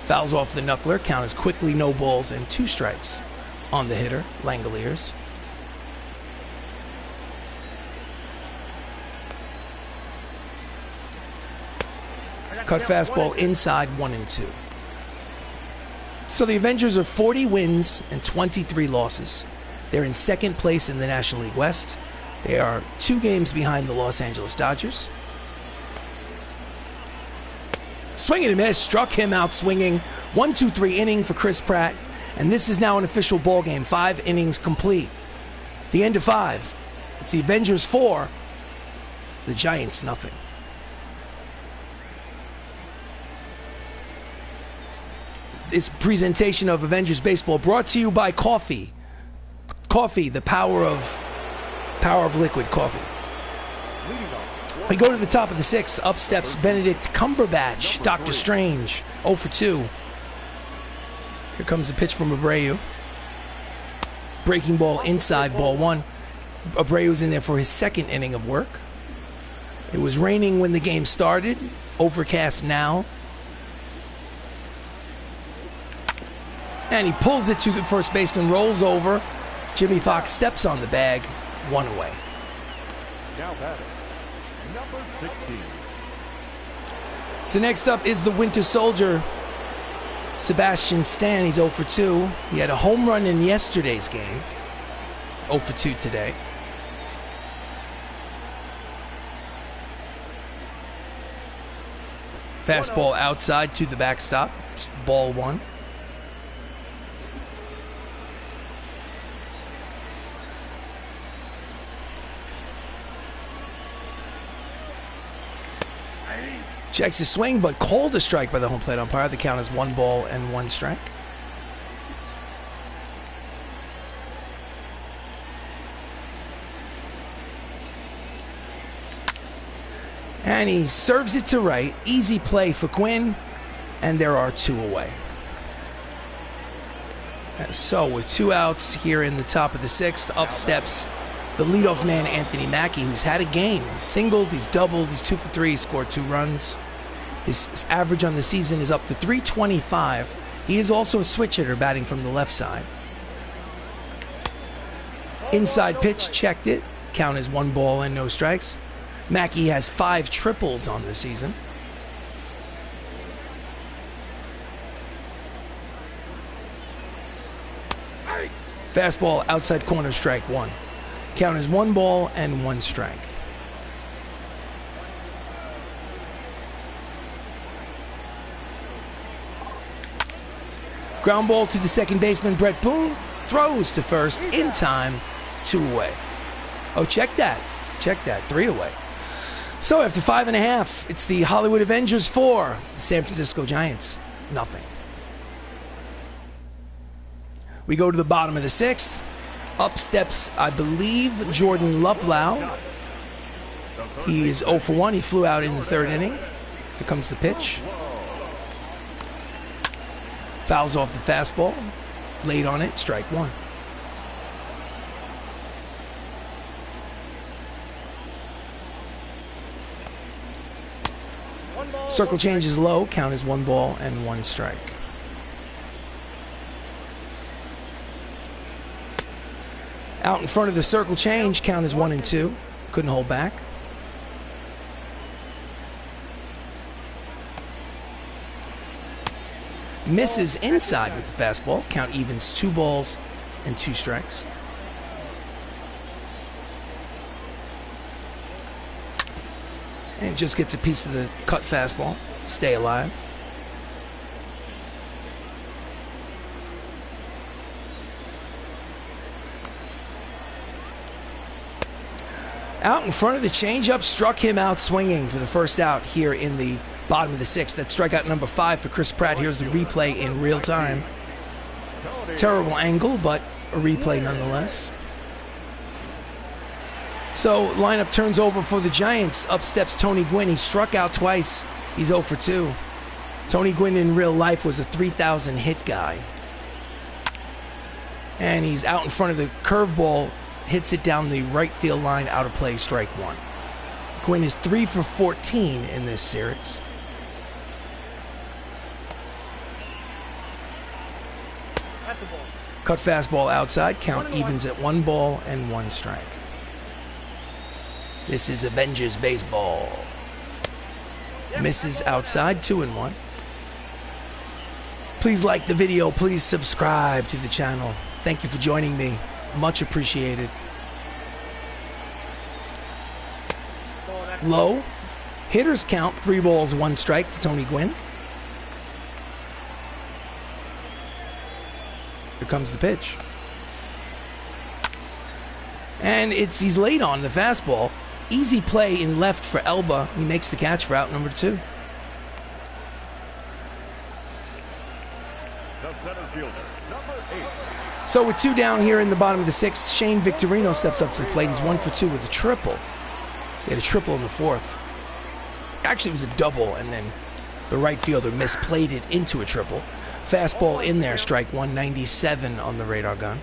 [SPEAKER 1] Fouls off the knuckler. Count is quickly no balls and 2 strikes on the hitter, Langoliers. Cut fastball inside, 1-2. So the Avengers are 40 wins and 23 losses. They're in 2nd place in the National League West. They are 2 games behind the Los Angeles Dodgers. Swing and a miss, struck him out swinging. 1-2-3 inning for Chris Pratt. And this is now an official ball game. 5 innings complete. The end of 5. It's the Avengers 4, the Giants nothing. This presentation of Avengers Baseball brought to you by coffee. Coffee, the power of liquid coffee. We go to the top of the 6th. Up steps Benedict Cumberbatch, Doctor Strange, 0 for 2. Here comes a pitch from Abreu. Breaking ball inside, ball 1. Abreu's in there for his 2nd inning of work. It was raining when the game started. Overcast now. And he pulls it to the first baseman, rolls over. Jimmy Fox steps on the bag, 1 away.
[SPEAKER 2] Now batting, number 16.
[SPEAKER 1] So next up is the Winter Soldier, Sebastian Stan. He's 0 for 2. He had a home run in yesterday's game. 0 for 2 today. Fastball outside to the backstop. Ball 1. Checks his swing, but called a strike by the home plate umpire. The count is 1 ball and 1 strike. And he serves it to right. Easy play for Quinn, and there are 2 away. So with 2 outs here in the top of the 6th, up steps the leadoff man, Anthony Mackie, who's had a game. He's singled, he's doubled, he's 2 for 3, he scored 2 runs. His average on the season is up to .325. He is also a switch hitter, batting from the left side. Inside pitch, checked it. Count is 1 ball and no strikes. Mackie has 5 triples on the season. Fastball outside corner, strike 1. Count is 1 ball and 1 strike. Ground ball to the second baseman, Brett Boone. Throws to first in time, 2 away. Oh, check that. Check that. 3 away. So after 5.5, it's the Hollywood Avengers 4, the San Francisco Giants, nothing. We go to the bottom of the 6th. Up steps, I believe, Jordan Ruffalo. He is 0 for 1. He flew out in the 3rd inning. Here comes the pitch. Fouls off the fastball. Late on it, strike 1. Circle change is low. Count is 1 ball and 1 strike. Out in front of the circle change, count is 1 and 2. Couldn't hold back. Misses inside with the fastball. Count evens 2 balls and 2 strikes. And just gets a piece of the cut fastball. Stay alive. Out in front of the changeup, struck him out swinging for the first out here in the bottom of the 6th. That's strikeout number 5 for Chris Pratt. Here's the replay in real time. Terrible angle, but a replay nonetheless. So lineup turns over for the Giants. Up steps Tony Gwynn. He struck out twice. He's 0 for 2. Tony Gwynn in real life was a 3,000 hit guy. And he's out in front of the curveball. Hits it down the right field line, out of play, strike 1. Gwynn is 3 for 14 in this series. Cut fastball outside, count evens at 1 ball and 1 strike. This is Avengers baseball. Misses outside, 2 and 1. Please like the video, please subscribe to the channel. Thank you for joining me. Much appreciated. Low. Hitters count, 3 balls, 1 strike to Tony Gwynn. Here comes the pitch. And he's late on the fastball. Easy play in left for Elba. He makes the catch for out number 2.
[SPEAKER 2] The center fielder, number 8.
[SPEAKER 1] So with 2 down here in the bottom of the 6th, Shane Victorino steps up to the plate. He's 1 for 2 with a triple. He had a triple in the 4th. Actually, it was a double, and then the right fielder misplayed it into a triple. Fastball in there, strike 197 on the radar gun.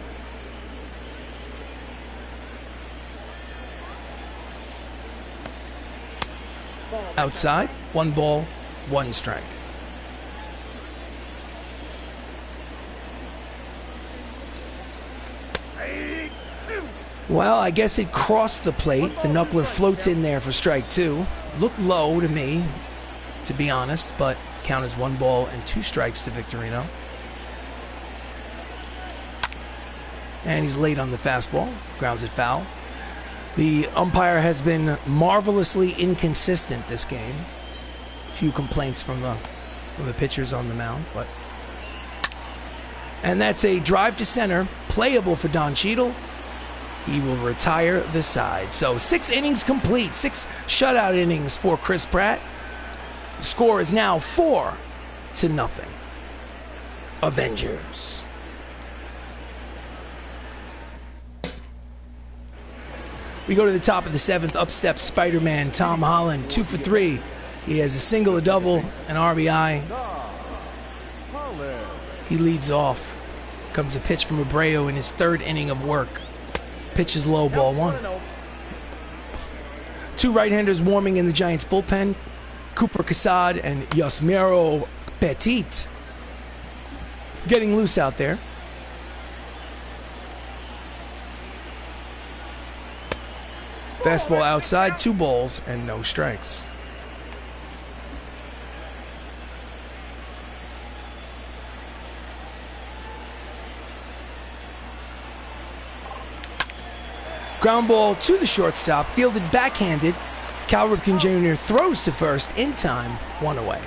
[SPEAKER 1] outside, 1 ball, 1 strike. Well, I guess it crossed the plate. The knuckler floats in there for strike 2. Looked low to me, to be honest, but count as 1 ball and 2 strikes to Victorino. And he's late on the fastball, grounds it foul. The umpire has been marvelously inconsistent this game. A few complaints from the pitchers on the mound, but. And that's a drive to center, playable for Don Cheadle. He will retire the side. So 6 innings complete, 6 shutout innings for Chris Pratt. The score is now 4-0. Avengers. We go to the top of the 7th. Up steps Spider-Man Tom Holland, 2 for 3. He has a single, a double, an RBI. He leads off. Comes a pitch from Abreu in his 3rd inning of work. Pitch is low, ball 1. 2 right-handers warming in the Giants bullpen. Cooper Casad and Yasmero Petit getting loose out there. Fastball outside, 2 balls and no strikes. Ground ball to the shortstop, fielded backhanded. Cal Ripken Jr. throws to first in time, 1 away.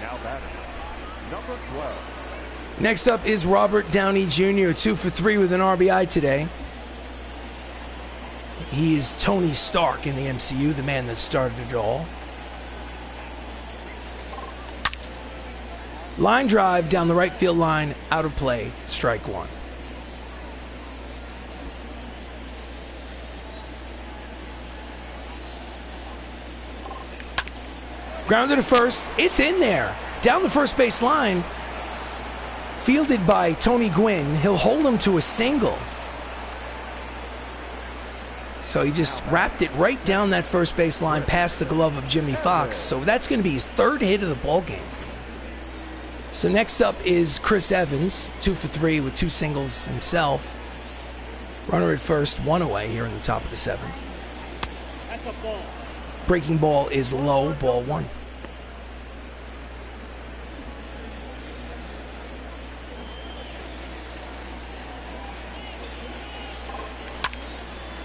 [SPEAKER 2] Now batting, number 12.
[SPEAKER 1] Next up is Robert Downey Jr., 2 for 3 with an RBI today. He is Tony Stark in the MCU, the man that started it all. Line drive down the right field line, out of play, strike 1. Grounded to first, it's in there. Down the first base line, fielded by Tony Gwynn. He'll hold him to a single. So he just wrapped it right down that first base line past the glove of Jimmy Fox. So that's going to be his 3rd hit of the ball game. So next up is Chris Evans, 2 for 3 with 2 singles himself. Runner at first, 1 away here in the top of the 7th.
[SPEAKER 3] That's a ball.
[SPEAKER 1] Breaking ball is low, ball 1.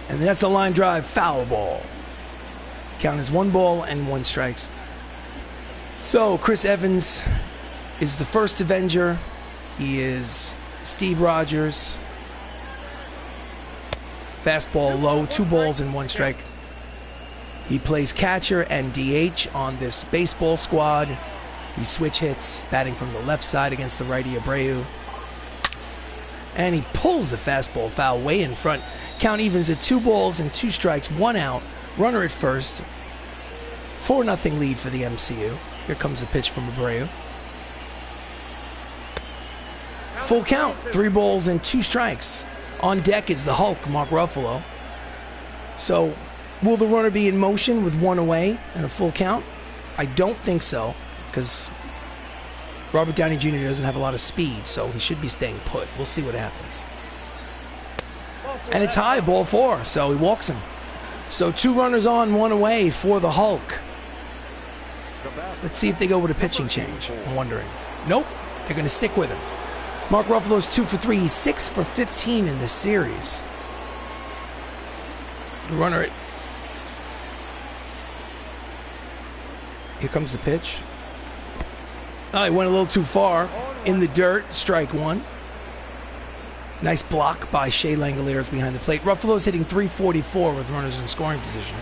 [SPEAKER 1] And that's a line drive, foul ball. Count is 1 ball and 1 strikes. So Chris Evans is the first Avenger. He is Steve Rogers. Fastball low, 2 balls and 1 strike. He plays catcher and DH on this baseball squad. He switch hits, batting from the left side against the righty Abreu. And he pulls the fastball foul way in front. Count evens at 2 balls and 2 strikes, 1 out. Runner at first. 4-0 lead for the MCU. Here comes the pitch from Abreu. Full count, 3 balls and 2 strikes. On deck is the Hulk, Mark Ruffalo. So, will the runner be in motion with 1 away and a full count? I don't think so, because Robert Downey Jr. doesn't have a lot of speed, so he should be staying put. We'll see what happens. And it's high, ball 4, so he walks him. So 2 runners on, 1 away for the Hulk. Let's see if they go with a pitching change. I'm wondering. Nope, they're going to stick with him. Mark Ruffalo's 2 for 3. He's 6 for 15 in this series. The runner at... Here comes the pitch. Oh, he went a little too far. In the dirt, strike 1. Nice block by Shea Langoliers behind the plate. Ruffalo's hitting .344 with runners in scoring position.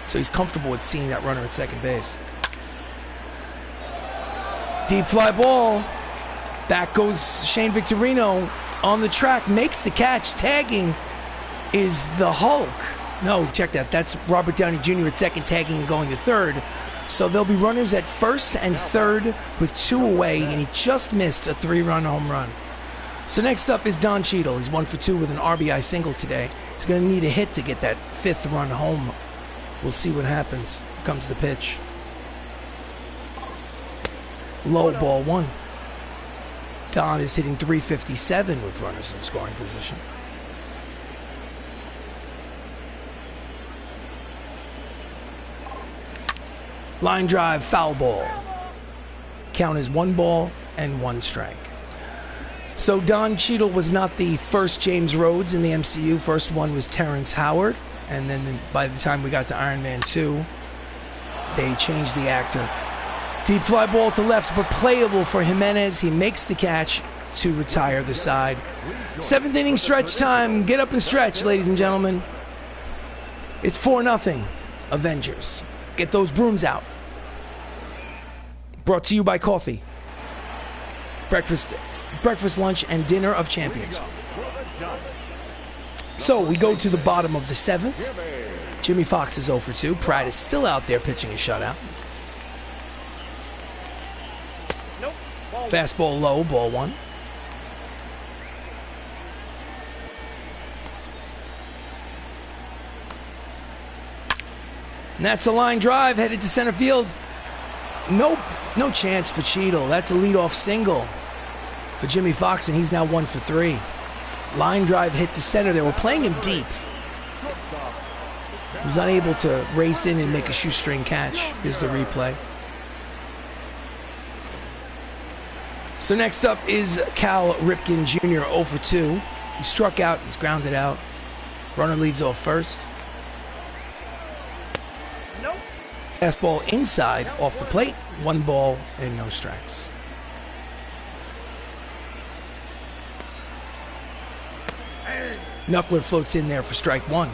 [SPEAKER 1] So he's comfortable with seeing that runner at second base. Deep fly ball. Back goes Shane Victorino on the track. Makes the catch. Tagging is the Hulk. No, check that. That's Robert Downey Jr. at second, tagging and going to third. So there'll be runners at first and third with 2 away, and he just missed a 3-run home run. So next up is Don Cheadle. He's 1 for 2 with an RBI single today. He's going to need a hit to get that 5th run home We'll see what happens. Here comes the pitch. Low, ball one. Don is hitting .357 with runners in scoring position. Line drive, foul ball. Count is 1 ball and 1 strike. So Don Cheadle was not the first James Rhodes in the MCU. First one was Terrence Howard. And then by the time we got to Iron Man 2, they changed the actor. Deep fly ball to left, but playable for Jimenez. He makes the catch to retire the side. 7th inning stretch time. Get up and stretch, ladies and gentlemen. It's 4-0. Avengers. Get those brooms out. Brought to you by coffee. Breakfast, lunch, and dinner of champions. So we go to the bottom of the 7th. Jimmy Fox is 0 for 2. Pratt is still out there pitching a shutout. Fastball low, ball 1. And that's a line drive headed to center field. No chance for Cheadle. That's a leadoff single for Jimmy Fox, and he's now 1 for 3. Line drive hit to center. They were playing him deep. He was unable to race in and make a shoestring catch. Here's the replay. So next up is Cal Ripken Jr., 0 for 2. He struck out. He's grounded out. Runner leads off first. Fastball inside, off the plate. 1 ball and no strikes. Knuckler floats in there for strike 1.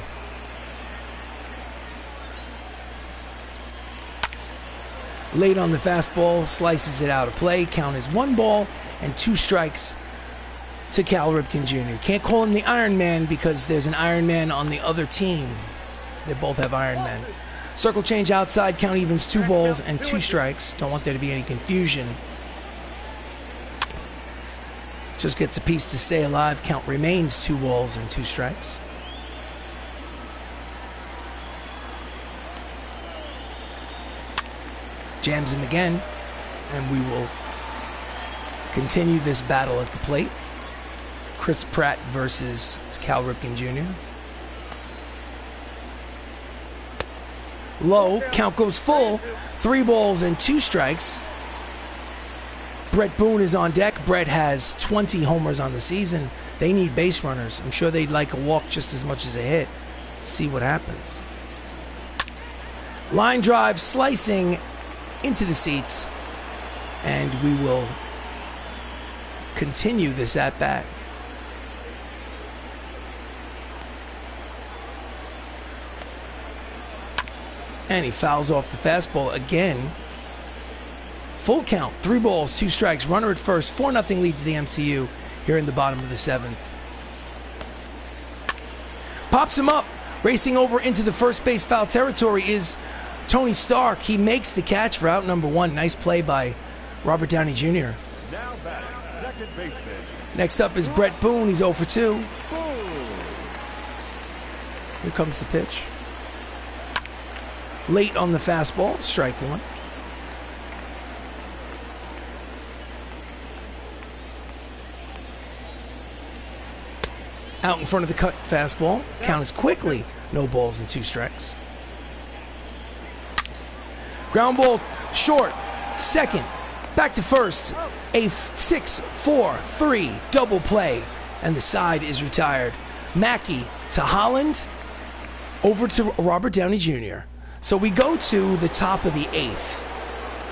[SPEAKER 1] Late on the fastball, slices it out of play. Count is 1 ball and 2 strikes to Cal Ripken Jr. Can't call him the Iron Man because there's an Iron Man on the other team. They both have Iron Men. Circle change outside, count evens 2 balls and 2 strikes. Don't want there to be any confusion. Just gets a piece to stay alive. Count remains 2 balls and 2 strikes. Jams him again, and we will continue this battle at the plate. Chris Pratt versus Cal Ripken Jr. Low, count goes full. 3 balls and 2 strikes. Brett Boone is on deck. Brett has 20 homers on the season. They need base runners. I'm sure they'd like a walk just as much as a hit. Let's see what happens. Line drive slicing into the seats, and we will continue this at bat. And he fouls off the fastball again. Full count, 3 balls, 2 strikes, runner at first, 4-0 lead for the MCU here in the bottom of the 7th. Pops him up, racing over into the first base foul territory is Tony Stark. He makes the catch for out number 1. Nice play by Robert Downey Jr.
[SPEAKER 2] Now batting, second baseman.
[SPEAKER 1] Next up is Brett Boone. He's 0 for 2. Here comes the pitch. Late on the fastball, strike 1. Out in front of the cut fastball. Count is quickly. No balls and 2 strikes. Ground ball short. Second. Back to first. A 6-4-3 double play. And the side is retired. Mackey to Holland. Over to Robert Downey Jr. So we go to the top of the 8th.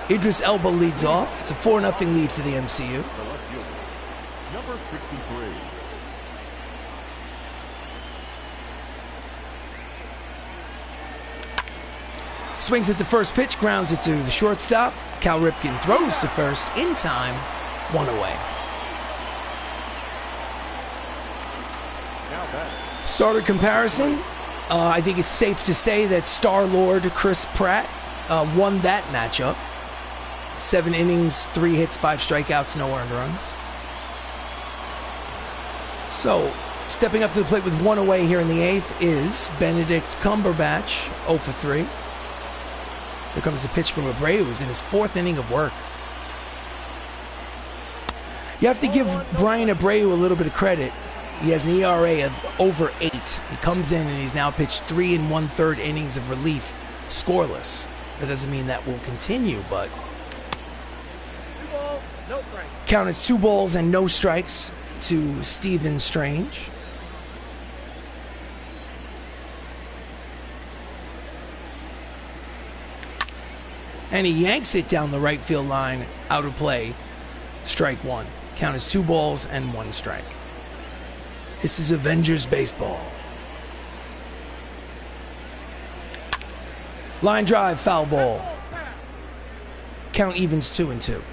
[SPEAKER 1] Idris Elba leads off. It's a 4-0 lead for the MCU.
[SPEAKER 2] Number 63.
[SPEAKER 1] Swings at the first pitch, grounds it to the shortstop. Cal Ripken throws to first in time, 1 away. Starter comparison. I think it's safe to say that Star-Lord Chris Pratt won that matchup. 7 innings, 3 hits, 5 strikeouts, no earned runs. So, Stepping up to the plate with one away here in the 8th is Benedict Cumberbatch, 0 for 3. Here comes the pitch from Abreu, who's in his 4th inning of work. You have to give Brian Abreu a little bit of credit. He has an ERA of over 8. He comes in and he's now pitched 3 1/3 innings of relief, scoreless. That doesn't mean that will continue, but
[SPEAKER 3] 2 balls, no strike.
[SPEAKER 1] count is 2 balls and no strikes to Stephen Strange. And he yanks it down the right field line, out of play, strike 1. Count is 2 balls and 1 strike. This is Avengers baseball. Line drive, foul ball. Count evens 2 and 2.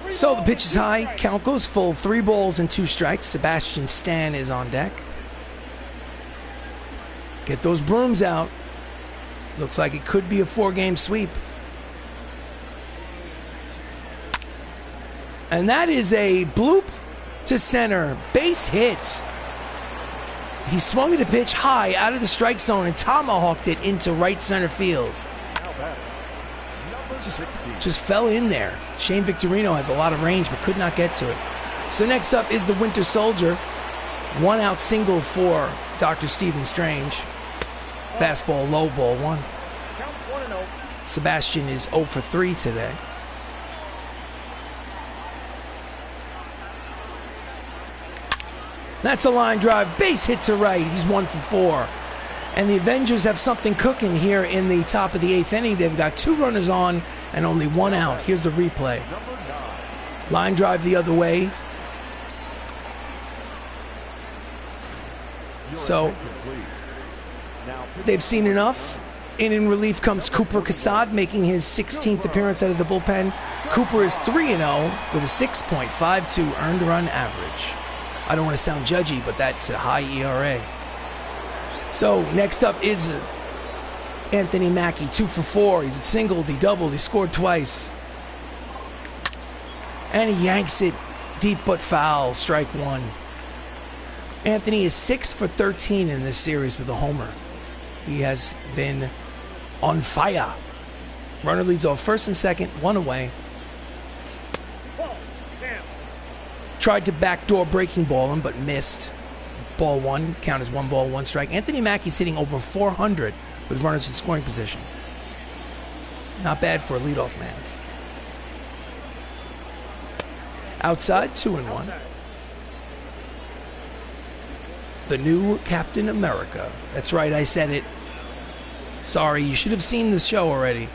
[SPEAKER 1] So the pitch is high, count goes full, 3 balls and 2 strikes. Sebastian Stan is on deck. Get those brooms out. Looks like it could be a 4-game sweep. And that is a bloop to center, base hit. He swung at a pitch high out of the strike zone and tomahawked it into right center field. Just fell in there. Shane Victorino has a lot of range but could not get to it. So next up is the Winter Soldier. 1 out single for Dr. Stephen Strange. Fastball, low ball, 1.
[SPEAKER 3] Count 1-0.
[SPEAKER 1] Sebastian is 0 for 3 today. That's a line drive, base hit to right. He's 1 for 4. And the Avengers have something cooking here in the top of the 8th inning. They've got 2 runners on and only 1 out. Here's the replay. Line drive the other way. So they've seen enough. In relief comes Cooper Casad, making his 16th appearance out of the bullpen. Cooper is 3-0 with a 6.52 earned run average. I don't want to sound judgy, but that's a high ERA. So next up is Anthony Mackie, 2 for 4. He's singled, he doubled, he scored twice. And he yanks it deep but foul, strike 1. Anthony is 6 for 13 in this series with a homer. He has been on fire. Runner leads off first and second, 1 away.
[SPEAKER 3] Ball, down.
[SPEAKER 1] Tried to backdoor breaking ball him, but missed. Ball 1, count as 1 ball, 1 strike. Anthony Mackie's hitting over 400 with runners in scoring position. Not bad for a leadoff man. Outside, 2-1. The new Captain America. That's right, I said it. Sorry, you should have seen the show already.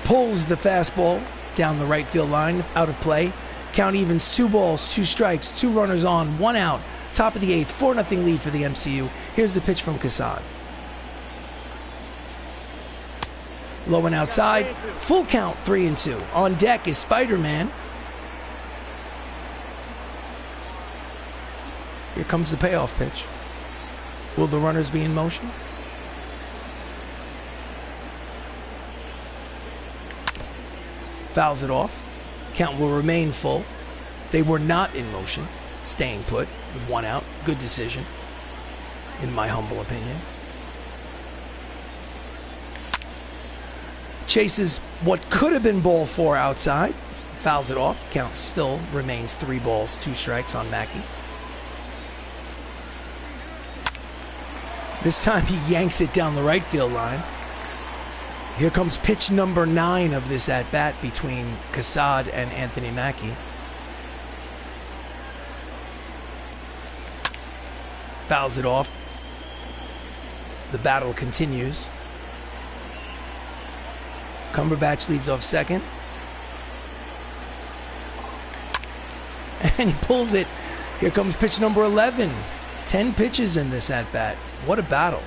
[SPEAKER 1] Pulls the fastball down the right field line, out of play. Count evens, 2 balls, 2 strikes, 2 runners on, 1 out. Top of the 8th, 4-0 lead for the MCU. Here's the pitch from Casad. Low and outside, full count, 3-2. On deck is Spider-Man. Here comes the payoff pitch. Will the runners be in motion? Fouls it off. Count will remain full. They were not in motion, staying put with 1 out. Good decision, in my humble opinion. Chases what could have been ball 4 outside. Fouls it off. Count still remains 3 balls, 2 strikes on Mackie. This time he yanks it down the right field line. Here comes pitch number 9 of this at-bat between Casad and Anthony Mackie. Fouls it off. The battle continues. Cumberbatch leads off second. And he pulls it. Here comes pitch number 11. 10 pitches in this at-bat. What a battle.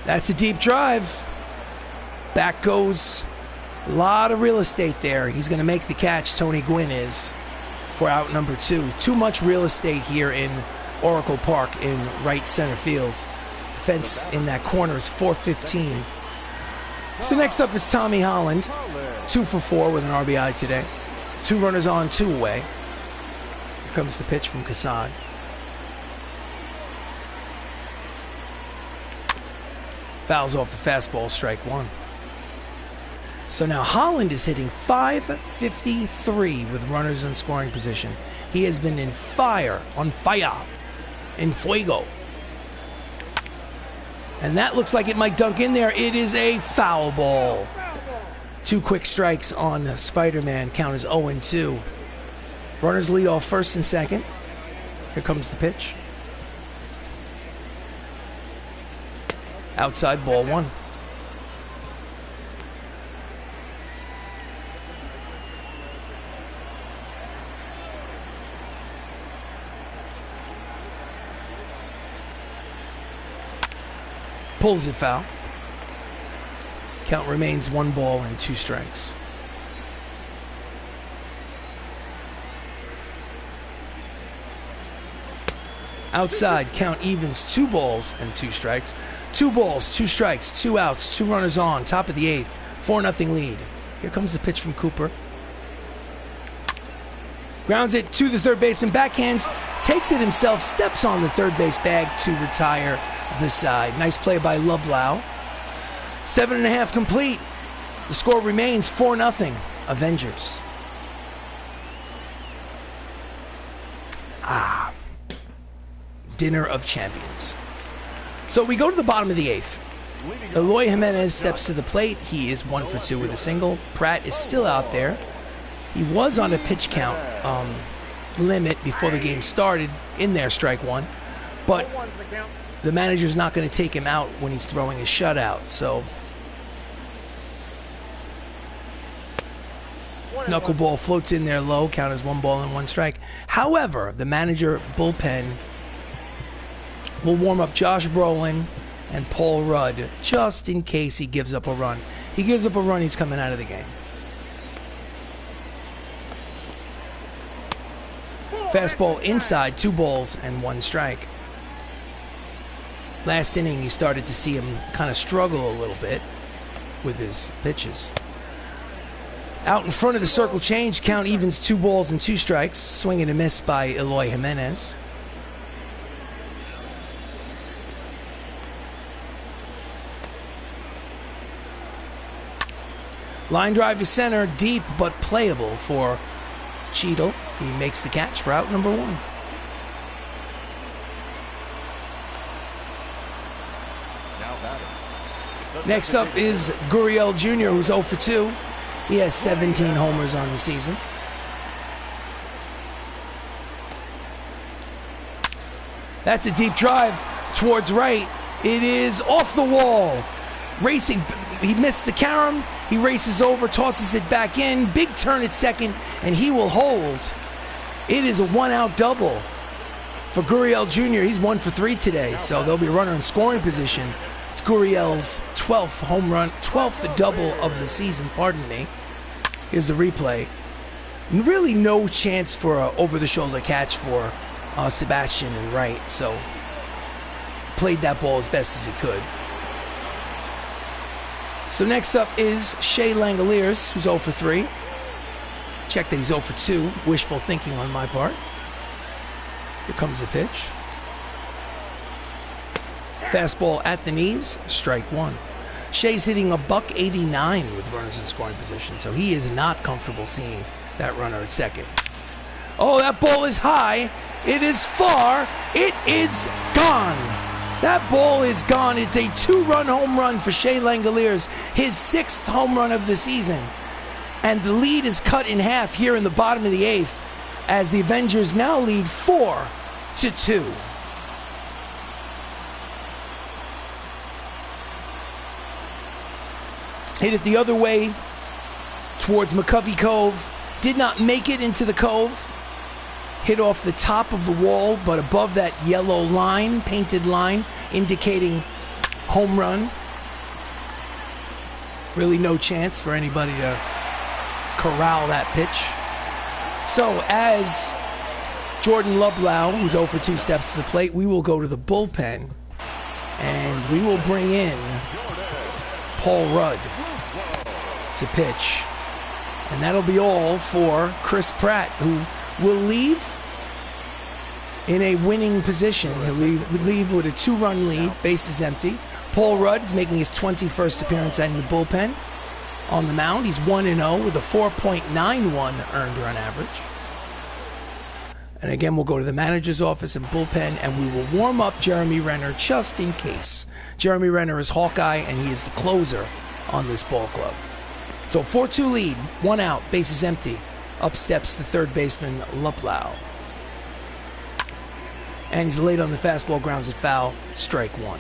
[SPEAKER 1] That's a deep drive. Back goes. A lot of real estate there. He's going to make the catch, Tony Gwynn is. for out number 2. Too much real estate here in Oracle Park in right center field. Fence in that corner is 415. So next up is Tommy Holland, 2 for 4 with an RBI today. 2 runners on, 2 away. Here comes the pitch from Kasad. Fouls off the fastball, strike 1. So now Holland is hitting .553 with runners in scoring position. He has been on fire, in fuego. And that looks like it might dunk in there. It is a foul ball. 2 quick strikes on Spider-Man. Count is 0-2. Runners lead off first and second. Here comes the pitch. Outside, ball 1. Pulls it foul. Count remains 1 ball and 2 strikes. Outside, count evens 2 balls and 2 strikes. 2 balls, 2 strikes, 2 outs, 2 runners on, top of the 8th. 4-0 lead. Here comes the pitch from Cooper. Grounds it to the third baseman, backhands, takes it himself, steps on the third base bag to retire the side. Nice play by Ruffalo. 7.5 complete. The score remains 4-0. Avengers. Dinner of Champions. So we go to the bottom of the 8th. Eloy Jimenez steps to the plate. He is 1 for 2 with a single. Pratt is still out there. He was on a pitch count limit before the game started in there, strike 1. But the manager's not going to take him out when he's throwing a shutout. So knuckleball floats in there low. Count as 1 ball and 1 strike. However, the manager bullpen will warm up Josh Brolin and Paul Rudd just in case he gives up a run. He gives up a run, he's coming out of the game. Fastball inside, 2 balls and 1 strike. Last inning, you started to see him kind of struggle a little bit with his pitches. Out in front of the circle change, count evens 2 balls and 2 strikes. Swing and a miss by Eloy Jimenez. Line drive to center, deep but playable for Cheadle. He makes the catch for out number 1. Next up is Gurriel Jr., who's 0 for 2. He has 17 homers on the season. That's a deep drive towards right. It is off the wall. Racing, he missed the carom. He races over, tosses it back in. Big turn at second, and he will hold. It is a 1-out double for Gurriel Jr. He's 1 for 3 today, so there'll be a runner in scoring position. It's Gurriel's 12th home run, 12th double of the season, pardon me. Here's the replay. Really no chance for an over-the-shoulder catch for Sebastian in right, so played that ball as best as he could. So next up is Shea Langoliers, who's 0 for 3. Check that he's 0 for 2. Wishful thinking on my part. Here comes the pitch. Fastball at the knees, strike 1. Shea's hitting a .189 with runners in scoring position, so he is not comfortable seeing that runner at second. Oh, that ball is high. It is far. It is gone. That ball is gone. It's a 2-run home run for Shea Langoliers, his 6th home run of the season. And the lead is cut in half here in the bottom of the 8th as the Avengers now lead 4-2. Hit it the other way towards McCovey Cove. Did not make it into the cove. Hit off the top of the wall, but above that yellow line, painted line, indicating home run. Really no chance for anybody to corral that pitch. So as Jordan Lublau, who's 0 for 2, steps to the plate, we will go to the bullpen, and we will bring in Paul Rudd to pitch. And that'll be all for Chris Pratt, who will leave in a winning position. He'll leave with a 2-run lead, bases empty. Paul Rudd is making his 21st appearance in the bullpen. On the mound, he's 1-0 with a 4.91 earned run average. And again, we'll go to the manager's office and bullpen, and we will warm up Jeremy Renner just in case. Jeremy Renner is Hawkeye, and he is the closer on this ball club. So 4-2 lead, 1 out, bases empty. Up steps the third baseman, Luplau. And he's late on the fastball, grounds it foul, strike 1.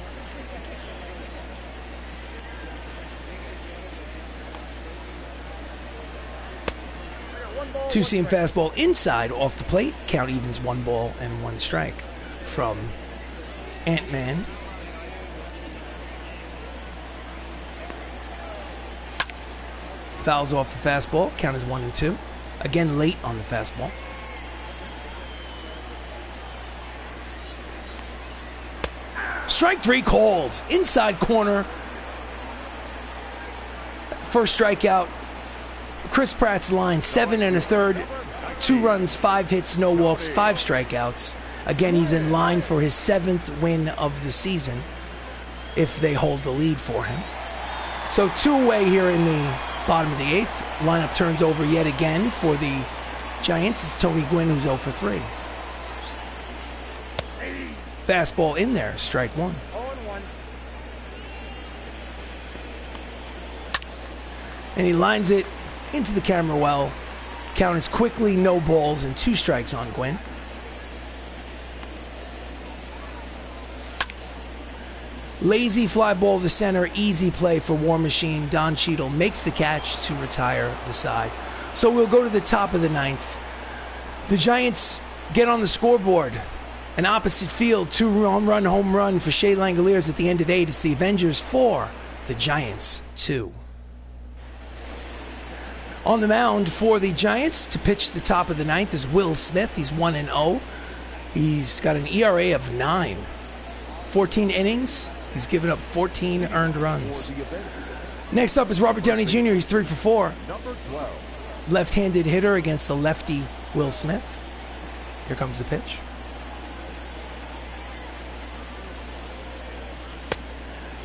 [SPEAKER 1] Two-seam fastball inside off the plate. Count evens 1 ball and 1 strike from Ant-Man. Fouls off the fastball. Count is 1-2. Again, late on the fastball. Strike 3 called. Inside corner. First strikeout. Chris Pratt's line, 7 1/3, 2 runs, 5 hits, no walks, 5 strikeouts. Again, he's in line for his 7th win of the season if they hold the lead for him. So 2 away here in the bottom of the 8th. Lineup turns over yet again for the Giants. It's Tony Gwynn, who's 0 for 3. Fastball in there, strike 1.
[SPEAKER 3] 0-1.
[SPEAKER 1] And he lines it into the camera well. Count is quickly no balls and 2 strikes on Gwynn. Lazy fly ball to center, easy play for War Machine. Don Cheadle makes the catch to retire the side. So we'll go to the top of the 9th. The Giants get on the scoreboard. An opposite field, 2-run home run for Shea Langoliers at the end of 8. It's the Avengers 4, the Giants 2. On the mound for the Giants to pitch the top of the 9th is Will Smith. He's 1-0. He's got an ERA of 9. 14 innings. He's given up 14 earned runs. Next up is Robert Downey Jr. He's 3 for 4. Left-handed hitter against the lefty Will Smith. Here comes the pitch.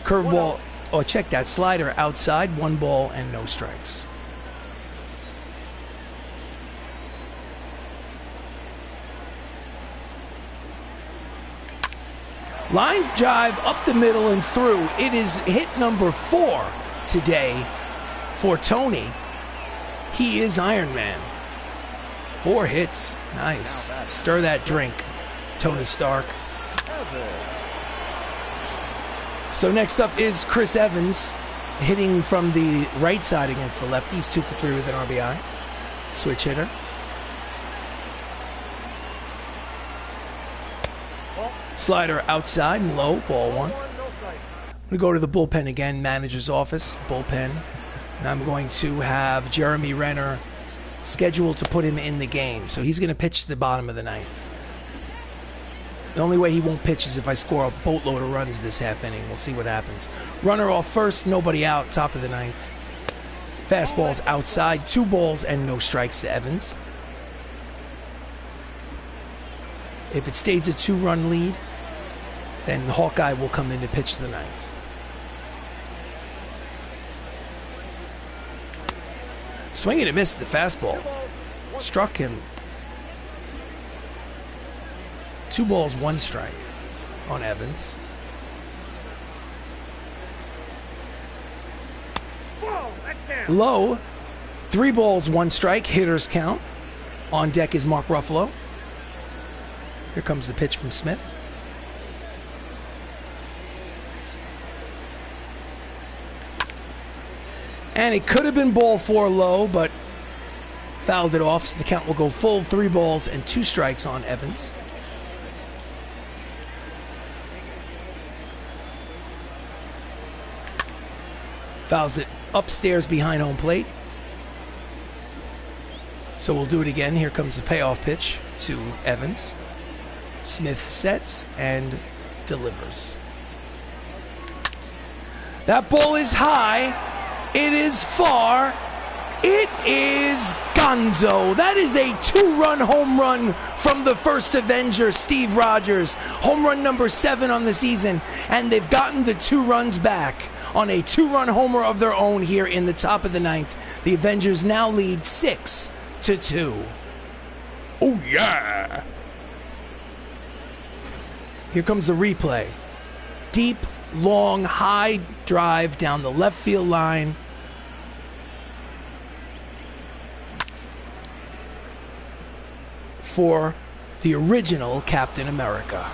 [SPEAKER 1] Curveball. Oh, check that. Slider outside. 1 ball and no strikes. Line drive up the middle and through. It is hit number 4 today for Tony. He is Iron Man. 4 hits. Nice. Stir that drink, Tony Stark. So next up is Chris Evans, hitting from the right side against the lefties. 2 for 3 with an RBI. Switch hitter. Slider outside and low, ball 1. I'm going to go to the bullpen again, manager's office, bullpen. And I'm going to have Jeremy Renner scheduled to put him in the game. So he's going to pitch to the bottom of the 9th. The only way he won't pitch is if I score a boatload of runs this half inning. We'll see what happens. Runner off first, nobody out, top of the 9th. Fastball's outside, 2 balls and no strikes to Evans. If it stays a 2-run lead, then Hawkeye will come in to pitch to the 9th. Swing and a miss at the fastball. Struck him. 2 balls, 1 strike on Evans. Low. 3 balls, 1 strike. Hitters count. On deck is Mark Ruffalo. Here comes the pitch from Smith. And it could have been ball 4 low, but fouled it off, so the count will go full. 3 balls and 2 strikes on Evans. Fouls it upstairs behind home plate. So we'll do it again. Here comes the payoff pitch to Evans. Smith sets and delivers. That ball is high. It is far. It is gonzo. That is a 2-run home run from the first Avenger, Steve Rogers. Home run number 7 on the season. And they've gotten the 2 runs back on a 2-run homer of their own here in the top of the 9th. The Avengers now lead 6-2. Oh, yeah. Here comes the replay. Deep, long, high drive down the left field line. For the original Captain America.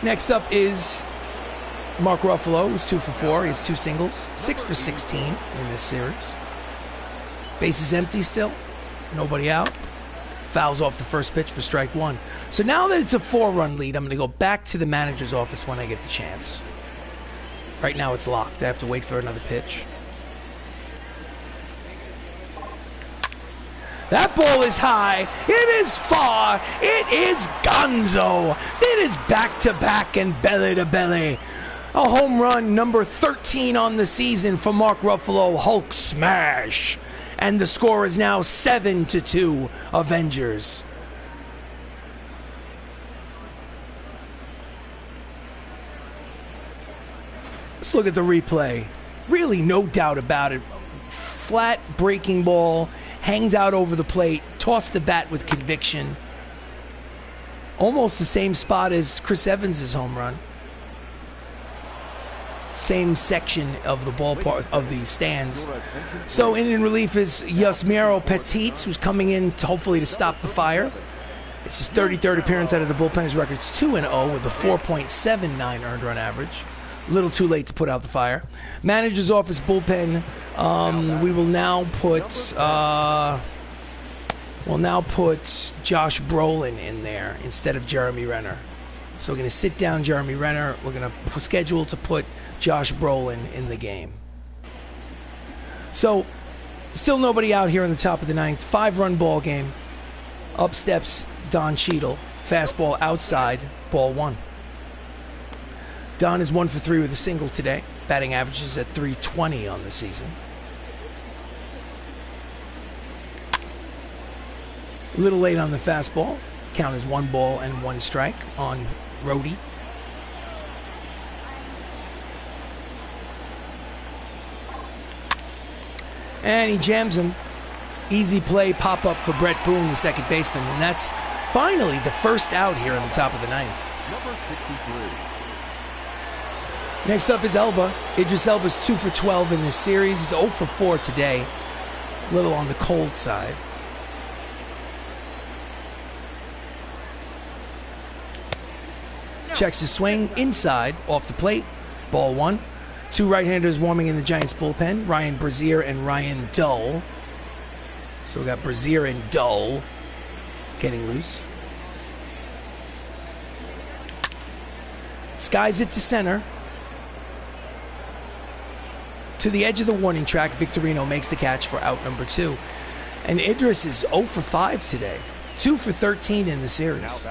[SPEAKER 1] Next up is Mark Ruffalo, who's 2 for 4. He has 2 singles, 6 for 16 in this series. Bases empty still, nobody out. Fouls off the first pitch for strike 1. So now that it's a 4-run lead, I'm going to go back to the manager's office when I get the chance. Right now it's locked. I have to wait for another pitch. That ball is high. It is far. It is gonzo. It is back-to-back and belly-to-belly. A home run number 13 on the season for Mark Ruffalo. Hulk smash. And the score is now 7-2 Avengers. Let's look at the replay. Really no doubt about it. Flat breaking ball. Hangs out over the plate, tossed the bat with conviction. Almost the same spot as Chris Evans' home run. Same section of the ballpark, of the stands. So in relief is Yasmiro Petit, who's coming in hopefully to stop the fire. It's his 33rd appearance out of the bullpen. His record's 2-0 with a 4.79 earned run average. A little too late to put out the fire. Manager's office bullpen. We will now put Josh Brolin in there instead of Jeremy Renner. So we're going to sit down Jeremy Renner. We're going to schedule to put Josh Brolin in the game. So still nobody out here in the top of the 9th. 5-run ball game. Up steps Don Cheadle. Fastball outside. Ball 1. Don is 1 for 3 with a single today. Batting averages at .320 on the season. A little late on the fastball. Count is 1 ball and 1 strike on Rhodey. And he jams him. Easy play, pop up for Brett Boone, the second baseman. And that's finally the first out here in the top of the 9th.
[SPEAKER 2] Number 63.
[SPEAKER 1] Next up is Elba. Idris Elba's 2 for 12 in this series. He's 0 for 4 today. A little on the cold side. Checks his swing inside, off the plate. Ball 1. 2 right-handers warming in the Giants bullpen. Ryan Brazier and Ryan Dull. So we got Brazier and Dull getting loose. Skies it to center. To the edge of the warning track, Victorino makes the catch for out number 2. And Idris is 0 for 5 today. 2 for 13 in the series.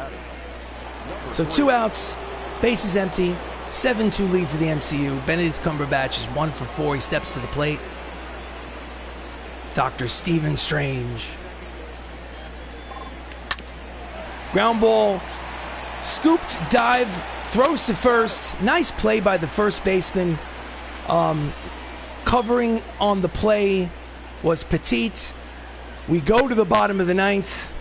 [SPEAKER 1] So 2 outs, bases empty, 7-2 lead for the MCU. Benedict Cumberbatch is 1 for 4. He steps to the plate. Dr. Stephen Strange. Ground ball, scooped, dive, throws to first. Nice play by the first baseman. Covering on the play was Petit. We go to the bottom of the 9th.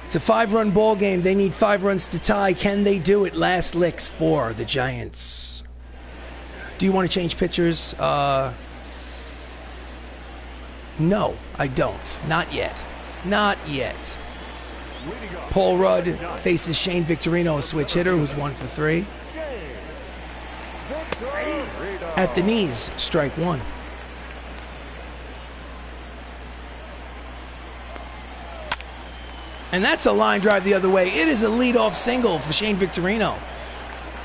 [SPEAKER 1] It's a 5-run ball game. They need 5 runs to tie. Can they do it? Last licks for the Giants. Do you want to change pitchers? No, I don't. Not yet. Not yet. Paul Rudd faces Shane Victorino, a switch hitter, who's 1 for 3. At the knees, strike 1. And that's a line drive the other way. It is a leadoff single for Shane Victorino.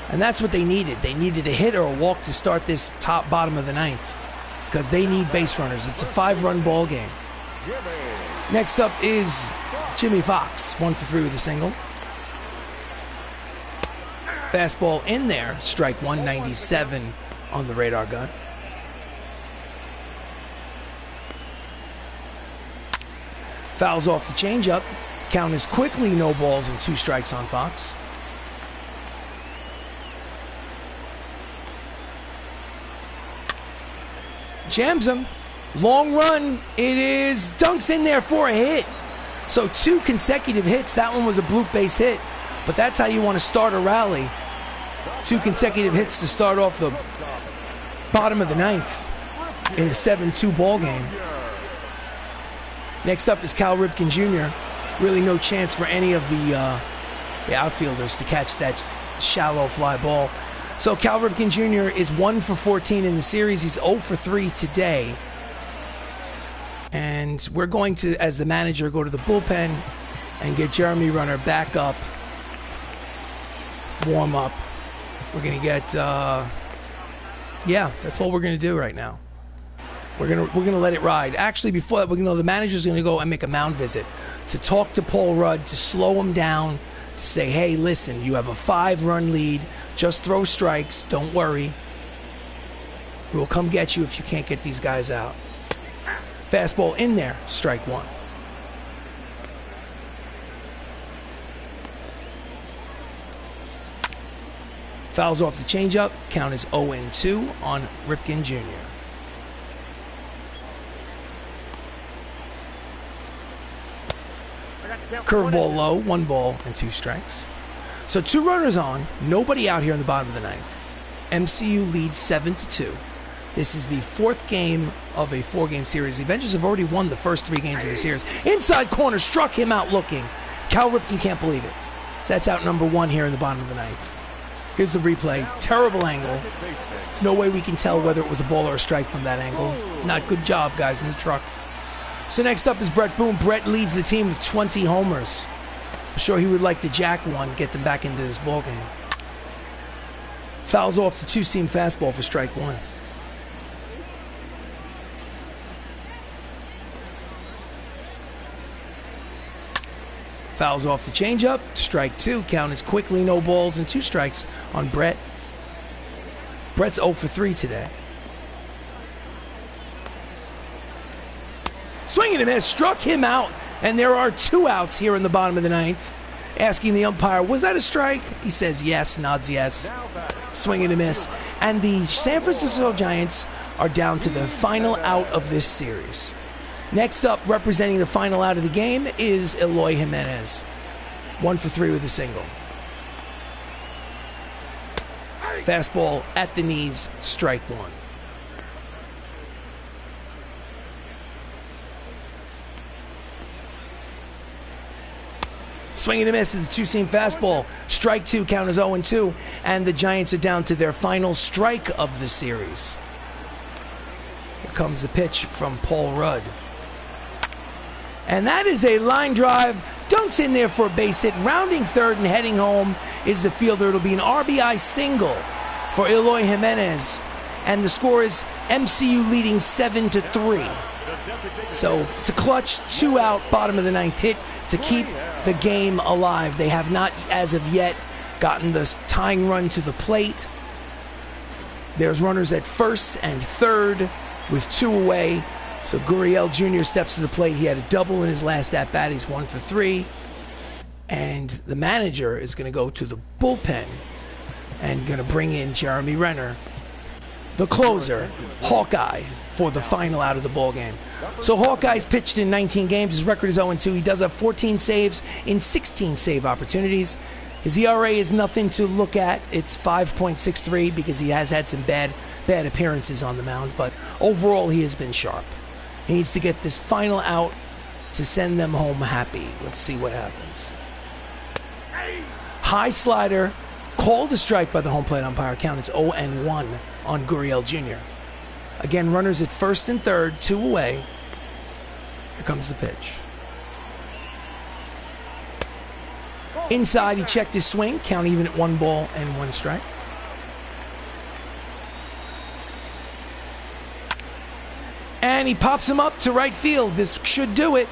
[SPEAKER 1] And that's what they needed. They needed a hit or a walk to start this bottom of the 9th. because they need base runners. It's a 5-run ball game. Next up is Jimmy Fox, 1 for 3 with a single. Fastball in there, strike 197 on the radar gun. Fouls off the changeup. Count is quickly no balls and 2 strikes on Fox. Jams him. Long run. It is. Dunks in there for a hit. So 2 consecutive hits. That one was a bloop base hit. But that's how you want to start a rally. 2 consecutive hits to start off the bottom of the 9th in a 7-2 ball game. Next up is Cal Ripken Jr. Really no chance for any of the outfielders to catch that shallow fly ball. So Cal Ripken Jr. is 1 for 14 in the series. He's 0 for 3 today. And we're going to, as the manager, go to the bullpen and get Jeremy Renner back up, warm up. We're going to get, yeah, that's all we're going to do right now. We're gonna let it ride. Actually, before that, the manager's gonna go and make a mound visit to talk to Paul Rudd, to slow him down, to say, hey, listen, you have a 5-run lead. Just throw strikes. Don't worry. We'll come get you if you can't get these guys out. Fastball in there, strike 1. Fouls off the changeup. Count is 0-2 on Ripken Jr. Curveball low, 1 ball and 2 strikes. So 2 runners on, nobody out here in the bottom of the 9th. MCU leads 7-2. This is the 4th game of a 4-game series. The Avengers have already won the first 3 games of the series. Inside corner, struck him out looking. Cal Ripken can't believe it. So that's out number 1 here in the bottom of the 9th. Here's the replay. Terrible angle. There's no way we can tell whether it was a ball or a strike from that angle. Not good job, guys, in the truck. So next up is Brett Boone. Brett leads the team with 20 homers. I'm sure he would like to jack one, get them back into this ball game. Fouls off the 2-seam fastball for strike 1. Fouls off the changeup, strike 2. Count is quickly no balls and 2 strikes on Brett. Brett's 0 for 3 today. Swing and a miss, struck him out, and there are 2 outs here in the bottom of the 9th. Asking the umpire, was that a strike? He says yes, nods yes. Swing and a miss. And the San Francisco Giants are down to the final out of this series. Next up, representing the final out of the game, is Eloy Jimenez. 1 for 3 with a single. Fastball at the knees, strike 1. Swing and a miss at the 2-seam fastball. Strike 2, count is 0-2. And the Giants are down to their final strike of the series. Here comes the pitch from Paul Rudd. And that is a line drive. Dunks in there for a base hit. Rounding third and heading home is the fielder. It'll be an RBI single for Eloy Jimenez. And the score is MCU leading 7-3. So it's a clutch 2-out bottom of the 9th hit to keep the game alive. They have not, as of yet, gotten the tying run to the plate. There's runners at first and third with 2 away. So Gurriel Jr. steps to the plate. He had a double in his last at-bat. He's 1 for 3. And the manager is going to go to the bullpen and going to bring in Jeremy Renner, the closer, Hawkeye, for the final out of the ball game. So Hawkeye's pitched in 19 games. His record is 0-2. He does have 14 saves in 16 save opportunities. His ERA is nothing to look at. It's 5.63 because he has had some bad appearances on the mound. But overall, he has been sharp. He needs to get this final out to send them home happy. Let's see what happens. High slider, called a strike by the home plate umpire. Count is 0-1 on Gurriel Jr. Again, runners at first and third, 2 away. Here comes the pitch. Inside, he checked his swing. Count even at 1 ball and 1 strike. And he pops him up to right field. This should do it.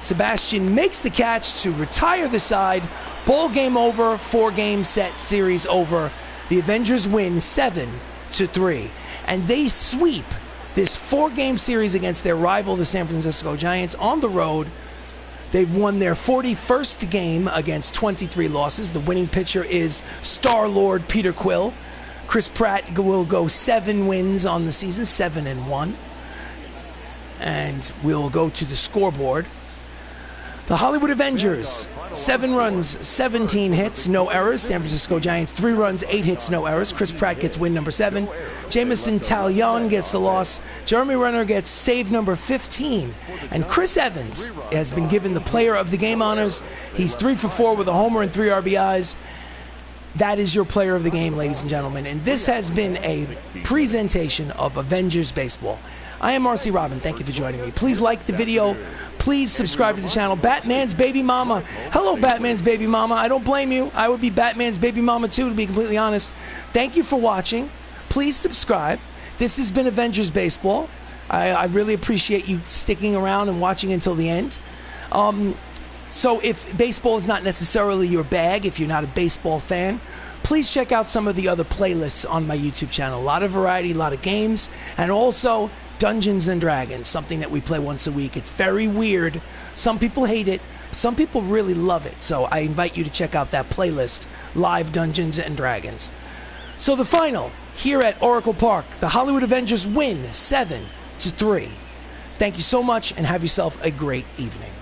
[SPEAKER 1] Sebastian makes the catch to retire the side. Ball game over, 4-game set series over. The Avengers win 7-3. And they sweep this 4-game series against their rival, the San Francisco Giants, on the road. They've won their 41st game against 23 losses. The winning pitcher is Star-Lord Peter Quill. Chris Pratt will go 7 wins on the season, 7-1. And we'll go to the scoreboard. The Hollywood Avengers, 7 runs, 17 hits, no errors. San Francisco Giants, 3 runs, 8 hits, no errors. Chris Pratt gets win number 7. Jamison Talion gets the loss. Jeremy Renner gets save number 15. And Chris Evans has been given the player of the game honors. He's 3 for 4 with a homer and 3 RBIs. That is your player of the game, ladies and gentlemen. And this has been a presentation of Avengers Baseball. I am RC Robbin. Thank you for joining me. Please like the video. Please subscribe to the channel. Batman's baby mama. Hello, Batman's baby mama. I don't blame you. I would be Batman's baby mama too, to be completely honest. Thank you for watching. Please subscribe. This has been Avengers Baseball. I really appreciate you sticking around and watching until the end. So if baseball is not necessarily your bag, if you're not a baseball fan, please check out some of the other playlists on my YouTube channel. A lot of variety, a lot of games, and also Dungeons and Dragons, something that we play once a week. It's very weird. Some people hate it, but some people really love it. So I invite you to check out that playlist, Live Dungeons and Dragons. So the final, here at Oracle Park, the Hollywood Avengers win 7-3. Thank you so much, and have yourself a great evening.